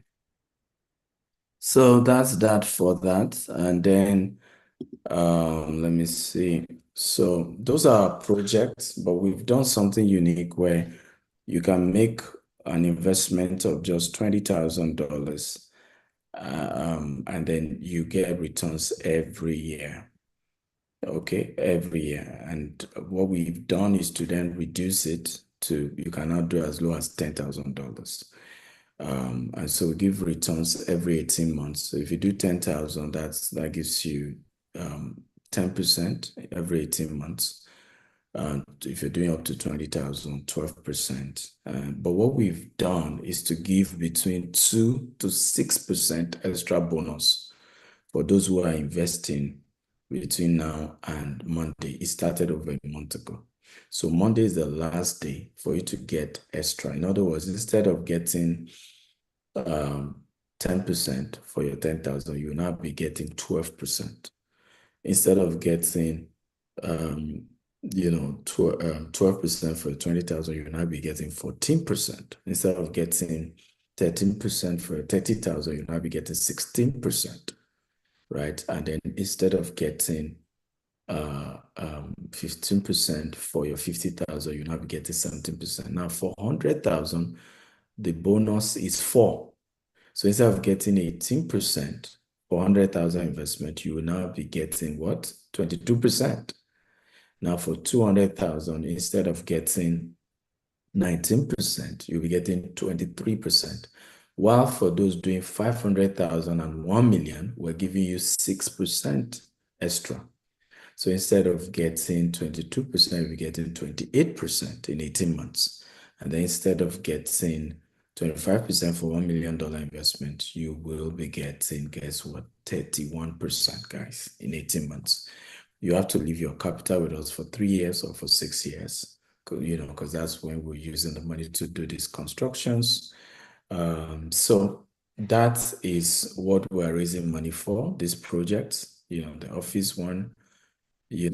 So that's that for that. And then let me see. So those are projects, but we've done something unique where you can make an investment of just $20,000, and then you get returns every year. Okay, every year. And what we've done is to then reduce it to, you cannot do as low as $10,000. And so we give returns every 18 months. So if you do 10,000, that gives you 10% every 18 months. If you're doing up to 20,000, 12%. But what we've done is to give between 2 to 6% extra bonus for those who are investing between now and Monday. It started over a month ago. So Monday is the last day for you to get extra. In other words, instead of getting 10% for your 10,000, you will now be getting 12%. Instead of getting 12% for 20,000, you will now be getting 14%. Instead of getting 13% for 30,000, you will now be getting 16%, right? And then instead of getting 15% for your 50,000, you now be getting 17%. Now for 100,000, the bonus is 4. So instead of getting 18% for 100,000 investment, you will now be getting what? 22%. Now for 200,000, instead of getting 19%, you'll be getting 23%. While for those doing 500,000 and 1 million, we're giving you 6% extra. So instead of getting 22%, you'll be getting 28% in 18 months. And then instead of getting 25% for $1 million investment, you will be getting, guess what, 31%, guys, in 18 months. You have to leave your capital with us for 3 years or for 6 years, because that's when we're using the money to do these constructions. So that is what we're raising money for, this project. the Office one, the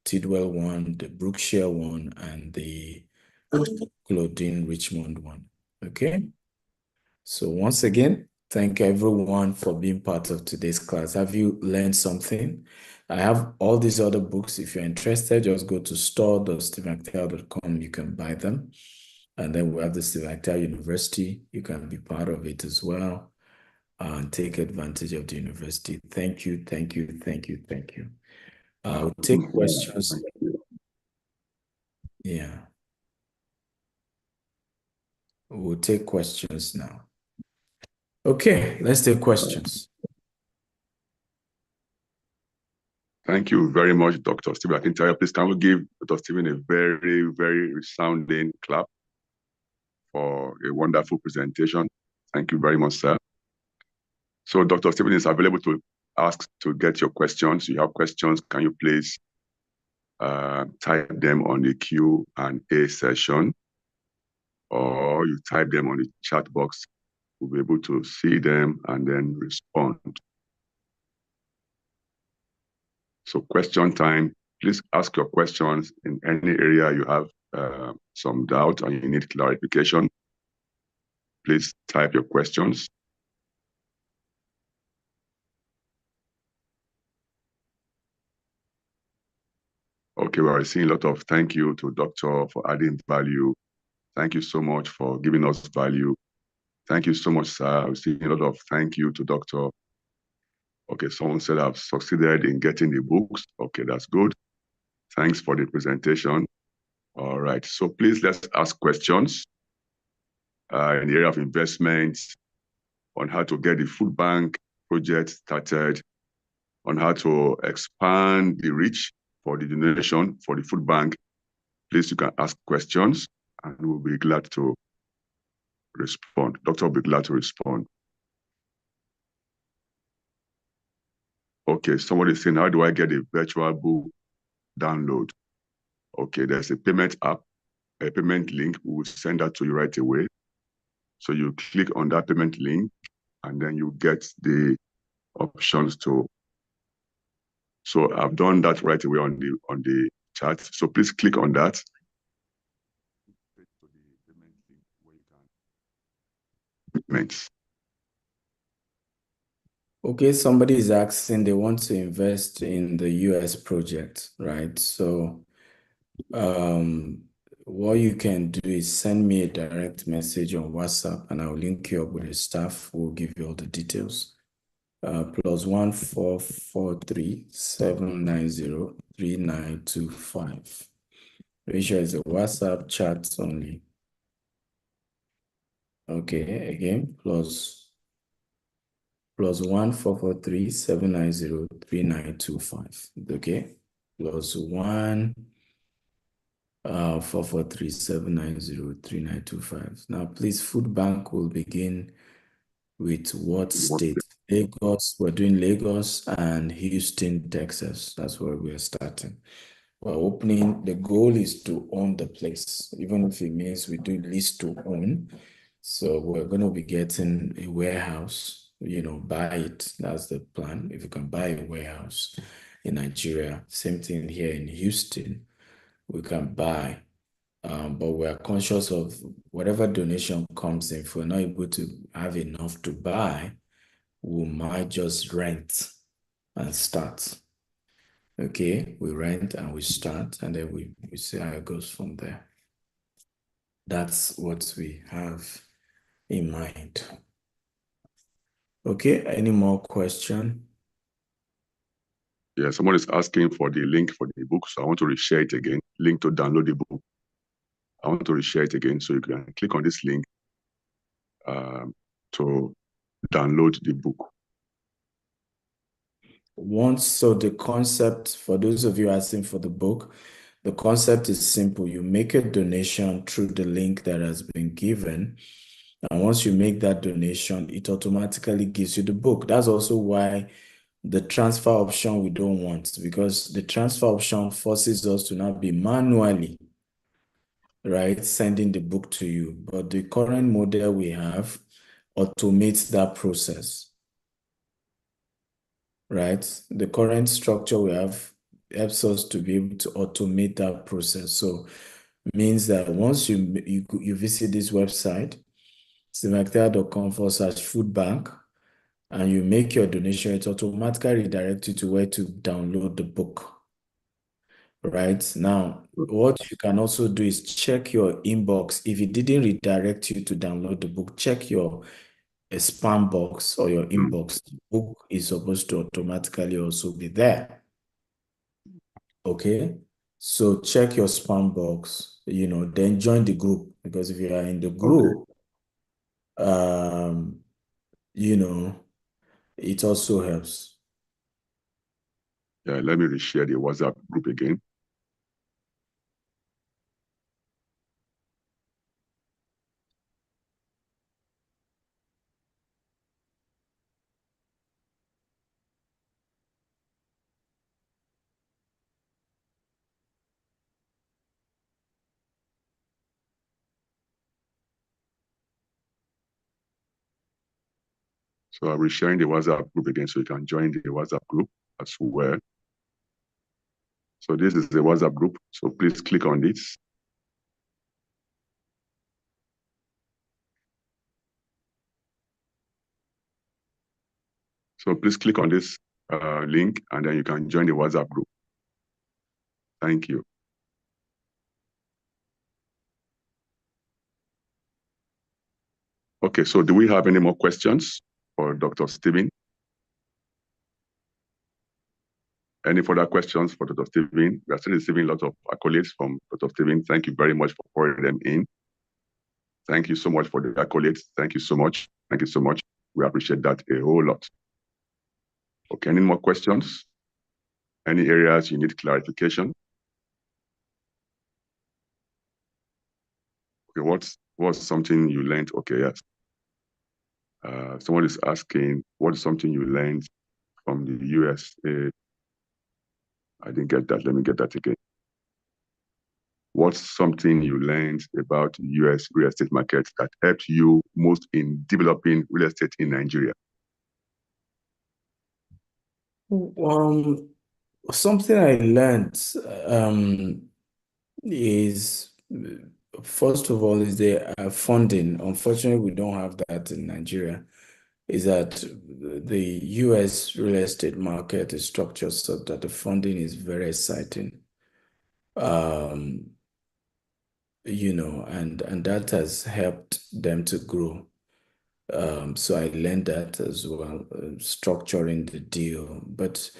Tidwell one, the Brookshire one, and the Claudine Richmond one. Okay. So once again, thank everyone for being part of today's class. Have you learned something? I have all these other books. If you're interested, just go to store.steveakintayo.com. You can buy them. And then we have the Steve Akintayo University. You can be part of it as well and take advantage of the university. Thank you, thank you, thank you, thank you. We'll take questions. Yeah. We'll take questions now. Okay, let's take questions. Thank you very much, Dr. Steve Akintayo. Please, can we give Dr. Stephen a very, very resounding clap for a wonderful presentation? Thank you very much, sir. So Dr. Stephen is available to get your questions. You have questions, can you please type them on the Q&A session, or you type them on the chat box. We'll be able to see them and then respond. So question time, please ask your questions in any area you have some doubt and you need clarification. Please type your questions. Okay, well, I see a lot of thank you to Doctor for adding value. Thank you so much for giving us value. Thank you so much, sir. I've seen a lot of thank you to Doctor. Okay, someone said I've succeeded in getting the books. Okay, that's good. Thanks for the presentation. All right, so please let's ask questions in the area of investment, on how to get the food bank project started, on how to expand the reach for the donation for the food bank. Please, you can ask questions and we'll be glad to respond. Doctor will be glad to respond. Okay, somebody is saying, how do I get a virtual book download? Okay, there's a payment app, a payment link. We will send that to you right away. So you click on that payment link and then you get the options to. So I've done that right away on the chat. So please click on that. Payments. Okay, somebody is asking, they want to invest in the US project, right? So what you can do is send me a direct message on WhatsApp and I'll link you up with the staff who will give you all the details. +1 443 790 3925. Ratio is a WhatsApp chat only. Okay, again, +1 443 790 3925. Okay, +1 443 790 3925. Now, please, food bank will begin with what state? Lagos. We're doing Lagos and Houston, Texas. That's where we're starting. We're opening. The goal is to own the place, even if it means we do lease to own. So we're going to be getting a warehouse, buy it. That's the plan. If you can buy a warehouse in Nigeria, same thing here in Houston, we can buy. But we're conscious of whatever donation comes in. If we're not able to have enough to buy, we might just rent and start. Okay, we rent and we start, and then we see how it goes from there. That's what we have in mind. Okay, any more question? Yeah, someone is asking for the link for the book, so I want to reshare it again. Link to download the book. I want to reshare it again, so you can click on this link to download the book. So the concept, for those of you asking for the book, the concept is simple. You make a donation through the link that has been given. And once you make that donation, it automatically gives you the book. That's also why the transfer option we don't want, because the transfer option forces us to now be manually, right, sending the book to you. But the current model we have automates that process. right? The current structure we have helps us to be able to automate that process. So means that once you visit this website, steveakintayo.com/food bank, and you make your donation, it automatically redirects you to where to download the book. Right now, what you can also do is check your inbox. If it didn't redirect you to download the book, check your spam box or your inbox. The book is supposed to automatically also be there. Okay, so check your spam box, then join the group, because if you are in the group, it also helps. Yeah, let me reshare the WhatsApp group again. So I'm resharing the WhatsApp group again, so you can join the WhatsApp group as well. So this is the WhatsApp group. So please click on this. So please click on this link, and then you can join the WhatsApp group. Thank you. Okay, so do we have any more questions for Dr. Stephen? Any further questions for Dr. Stephen? We are still receiving lots of accolades from Dr. Stephen. Thank you very much for pouring them in. Thank you so much for the accolades. Thank you so much. Thank you so much. We appreciate that a whole lot. Okay, any more questions? Any areas you need clarification? Okay, what's something you learned? Okay, yes. Someone is asking, what is something you learned from the USA? I didn't get that. Let me get that again. What's something you learned about the US real estate market that helped you most in developing real estate in Nigeria? Something I learned is, first of all, is the funding. Unfortunately, we don't have that in Nigeria. Is that the US real estate market is structured so that the funding is very exciting. And that has helped them to grow. So I learned that as well, structuring the deal. But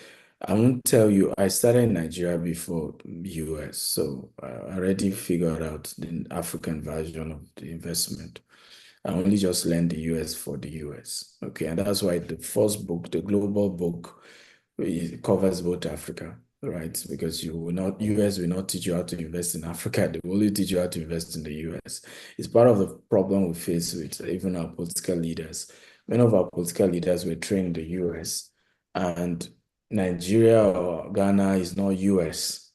I won't tell you, I started in Nigeria before US, so I already figured out the African version of the investment. I only just learned the US for the US. Okay, and that's why the first book, the global book, it covers both Africa, right? Because US will not teach you how to invest in Africa. They will only teach you how to invest in the US. It's part of the problem we face with even our political leaders. Many of our political leaders were trained in the US, and Nigeria or Ghana is not US.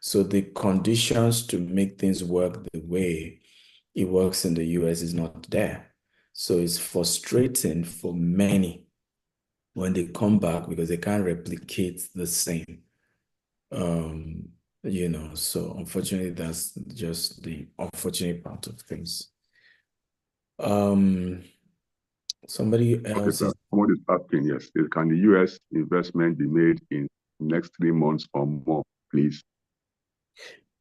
So the conditions to make things work the way it works in the US is not there. So it's frustrating for many when they come back because they can't replicate the same. So unfortunately, that's just the unfortunate part of things. Somebody else is asking, yes, can the US investment be made in next 3 months or more, please?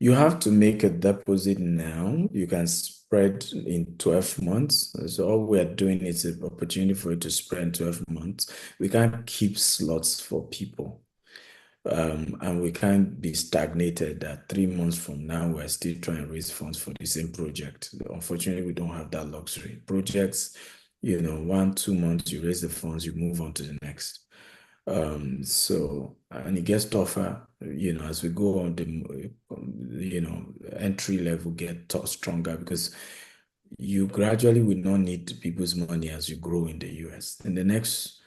You have to make a deposit now. You can spread in 12 months. So all we are doing is an opportunity for you to spread in 12 months. We can't keep slots for people. And we can't be stagnated that 3 months from now, we're still trying to raise funds for the same project. Unfortunately, we don't have that luxury. Projects, 1-2 months, you raise the funds, you move on to the next. And it gets tougher, as we go on the, entry level get stronger because you gradually will not need people's money as you grow in the US. In the next,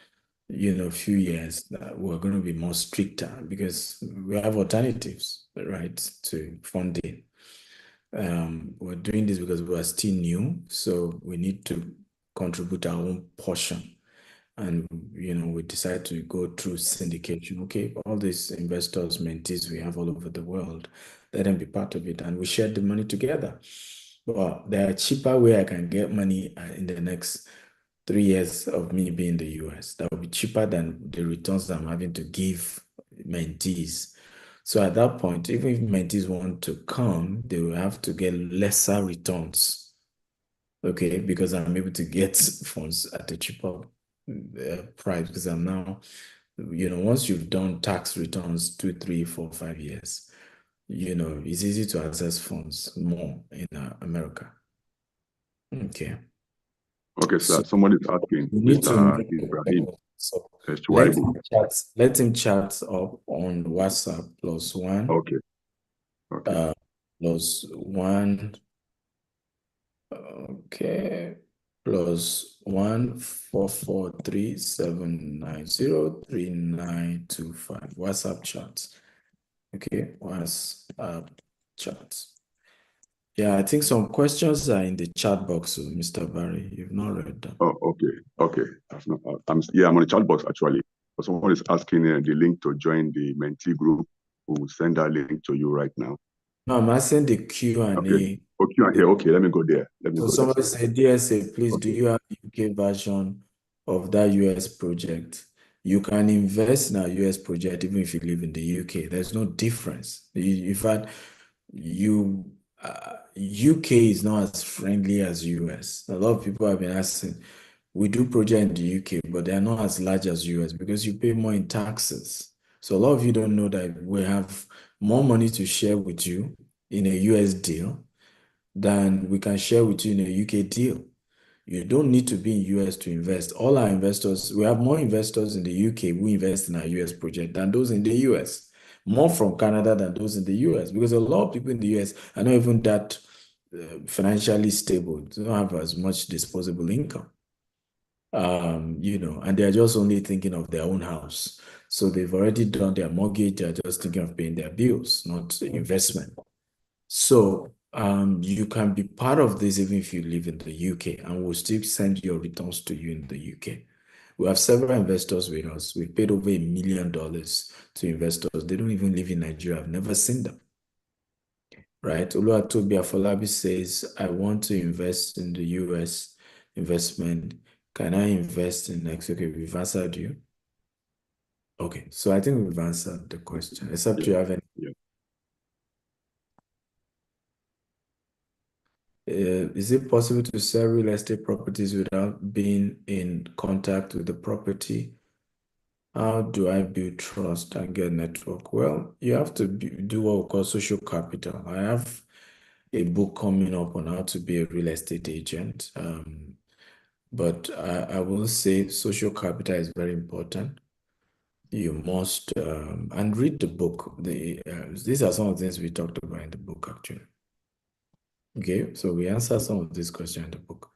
few years, we're going to be more stricter because we have alternatives, right, to funding. We're doing this because we are still new, so we need to contribute our own portion. and we decide to go through syndication. Okay, all these investors, mentees we have all over the world, let them be part of it, and we share the money together. Well, there are cheaper way I can get money in the next 3 years of me being in the US. That will be cheaper than the returns I'm having to give mentees. So at that point, even if mentees want to come, they will have to get lesser returns. Okay, because I'm able to get funds at a cheaper price, because I'm now, once you've done tax returns 2, 3, 4, 5 years, it's easy to access funds more in America. Okay. Okay, So sir. Somebody is asking, we need to Mr. Ibrahim so Shuaibu. let him chat up on WhatsApp +1 Okay, okay. +1 okay +1 443-790-3925 WhatsApp chat. Okay, WhatsApp chat. Yeah, I think some questions are in the chat box, so Mr. Barry, you've not read them. Oh, okay. I'm on the chat box actually. But someone is asking the link to join the mentee group. We will send that link to you right now. No, I'm asking the Q&A. Okay. Okay, let me go there. So somebody said, DSA, please, do you have UK version of that US project? You can invest in a US project even if you live in the UK. There's no difference. In fact, UK is not as friendly as US. A lot of people have been asking, we do project in the UK, but they are not as large as US because you pay more in taxes. So a lot of you don't know that we have more money to share with you in a US deal than we can share with you in a UK deal. You don't need to be in US to invest. All our investors, we have more investors in the UK who invest in our US project than those in the US. More from Canada than those in the US, because a lot of people in the US are not even that financially stable. They don't have as much disposable income. And they're just only thinking of their own house. So they've already done their mortgage, they're just thinking of paying their bills, not investment. So you can be part of this even if you live in the UK, and we'll still send your returns to you in the UK. We have several investors with us. We've paid over $1 million to investors. They don't even live in Nigeria. I've never seen them. Right? Oluwatobi Afolabi says, I want to invest in the US investment. Can I invest in next? Okay, we've answered you. Okay, so I think we've answered the question, except you have any. Is it possible to sell real estate properties without being in contact with the property? How do I build trust and get network? Well, you have to do what we call social capital. I have a book coming up on how to be a real estate agent. But I will say social capital is very important. You must, and read the book. These are some of the things we talked about in the book, actually. Okay, so we answer some of these questions in the book.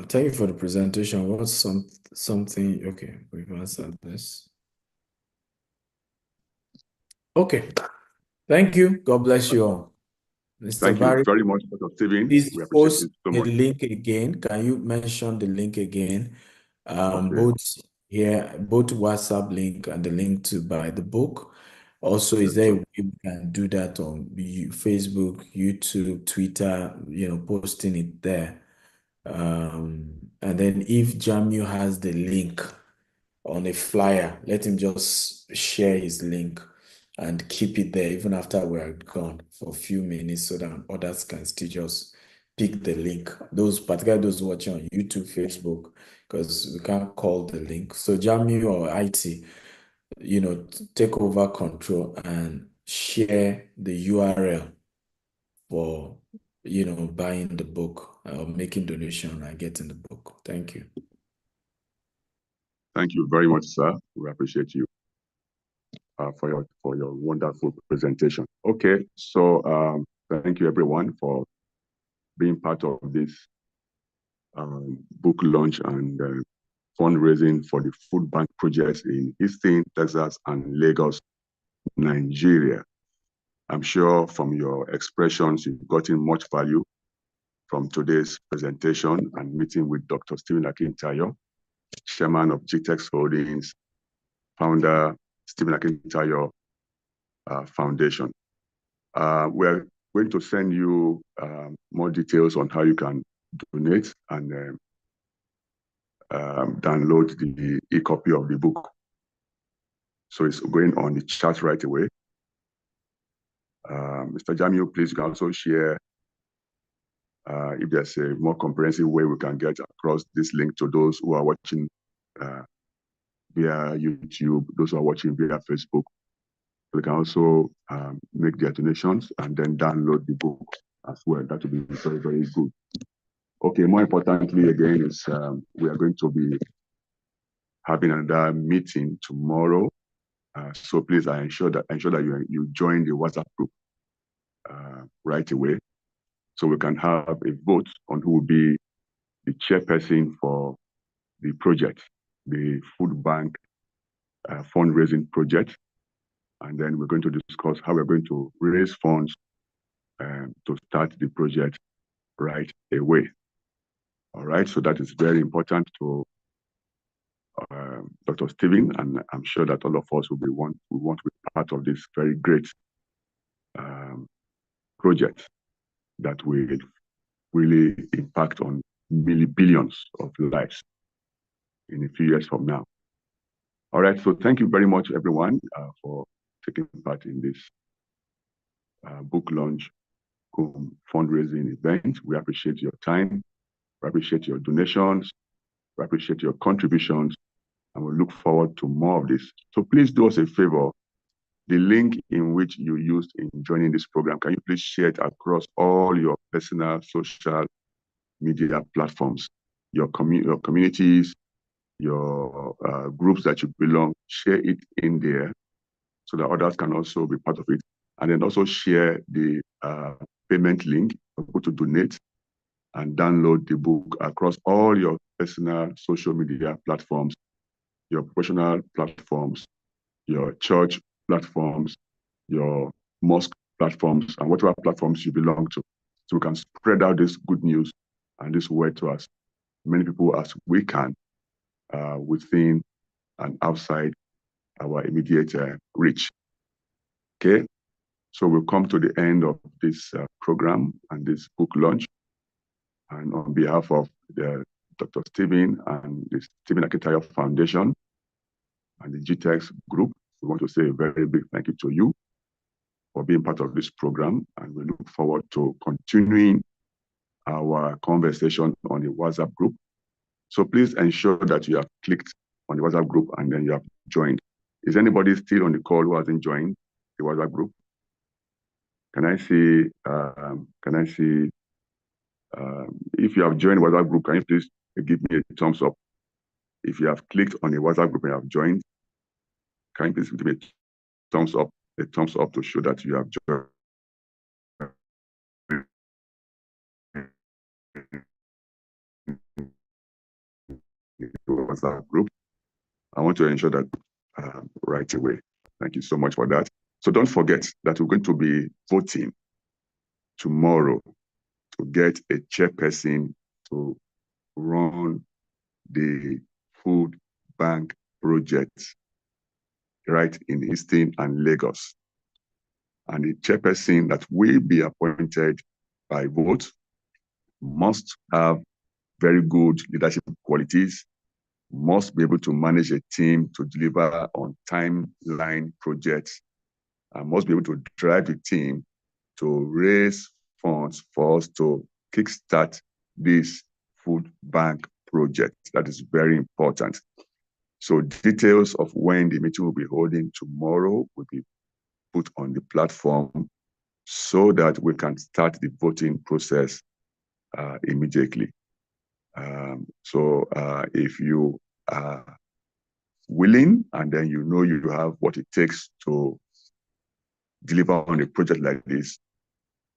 Thank you for the presentation. What's something? Okay, we've answered this. Okay, thank you. God bless you all. Mr. Thank Barry, you very much, Dr. Steven. please We appreciate post it so the much. link again. Can you mention the link again? Okay. Both WhatsApp link and the link to buy the book. Also, is there a way we can do that on Facebook, YouTube, Twitter, posting it there? And then if Jamil has the link on a flyer, let him just share his link and keep it there even after we're gone for a few minutes so that others can still just pick the link. Particularly those watching on YouTube, Facebook, because we can't call the link. So Jamil or IT, take over control and share the URL for buying the book or making donation and getting the book. Thank you. Thank you very much, sir. We appreciate you for your wonderful presentation. Okay, so thank you everyone for being part of this book launch and fundraising for the food bank projects in Houston, Texas, and Lagos, Nigeria. I'm sure from your expressions, you've gotten much value from today's presentation and meeting with Dr. Stephen Akintayo, Chairman of GTEX Holdings, founder, Stephen Akintayo Foundation. We're going to send you more details on how you can donate and download the e-copy of the book. So it's going on the chat right away. Mr. Jamiu, please, you can also share if there's a more comprehensive way we can get across this link to those who are watching via YouTube, those who are watching via Facebook. They can also make their donations and then download the book as well. That would be very, very good. Okay, more importantly, again, is we are going to be having another meeting tomorrow. So please, I ensure that you join the WhatsApp group right away, so we can have a vote on who will be the chairperson for the project, the food bank fundraising project. And then we're going to discuss how we're going to raise funds to start the project right away. All right, so that is very important to Dr. Stephen, and I'm sure that all of us will want to be part of this very great project that will really impact on billions of lives in a few years from now. All right, so thank you very much, everyone, for taking part in this book launch fundraising event. We appreciate your time, we appreciate your donations, we appreciate your contributions, and we look forward to more of this. So please do us a favor. The link in which you used in joining this program, can you please share it across all your personal social media platforms, your communities, your groups that you belong, share it in there so that others can also be part of it. And then also share the payment link for people to donate and download the book across all your personal social media platforms, your professional platforms, your church platforms, your mosque platforms, and whatever platforms you belong to. So we can spread out this good news and this word to as many people as we can within and outside our immediate reach. Okay, so we'll come to the end of this program and this book launch. And on behalf of Dr. Stephen and the Stephen Akintayo Foundation and the GTEX group, we want to say a very big thank you to you for being part of this program. And we look forward to continuing our conversation on the WhatsApp group. So please ensure that you have clicked on the WhatsApp group and then you have joined. Is anybody still on the call who hasn't joined the WhatsApp group? Can I see, if you have joined the WhatsApp group, can you please give me a thumbs up? If you have clicked on the WhatsApp group and you have joined, can you please give me a thumbs up to show that you have joined the WhatsApp group? I want to ensure that right away. Thank you so much for that. So don't forget that we're going to be voting tomorrow to get a chairperson to run the food bank project right in Houston and Lagos. And the chairperson that will be appointed by vote must have very good leadership qualities, must be able to manage a team to deliver on timeline projects, and must be able to drive the team to raise funds for us to kickstart this food bank project. That is very important. So details of when the meeting will be holding tomorrow will be put on the platform so that we can start the voting process immediately. So if you are willing and then you know you have what it takes to deliver on a project like this,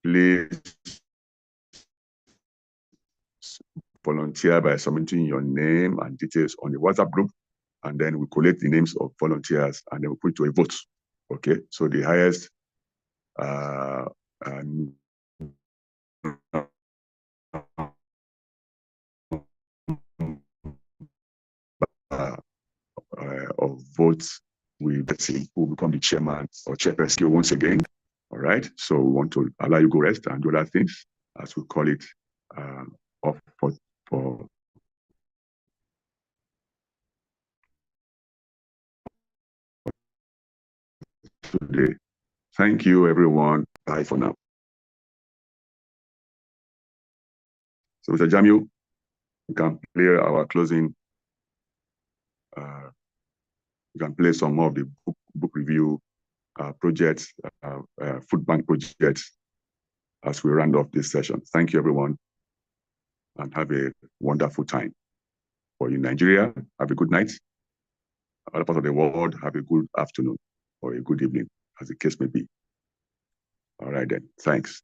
please volunteer by submitting your name and details on the WhatsApp group, and then we collect the names of volunteers and then we put it to a vote. Okay, so the highest of votes with Betsy, who will become the chairman or chairperson once again. All right. So we want to allow you go rest and do other things, as we call it, off for today. Thank you, everyone. Bye for now. So, Mr. Jamil, you can play our closing. You can play some more of the book review projects, food bank projects, as we round off this session. Thank you, everyone, and have a wonderful time. For you in Nigeria, have a good night. Other parts of the world, have a good afternoon or a good evening, as the case may be. All right, then. Thanks.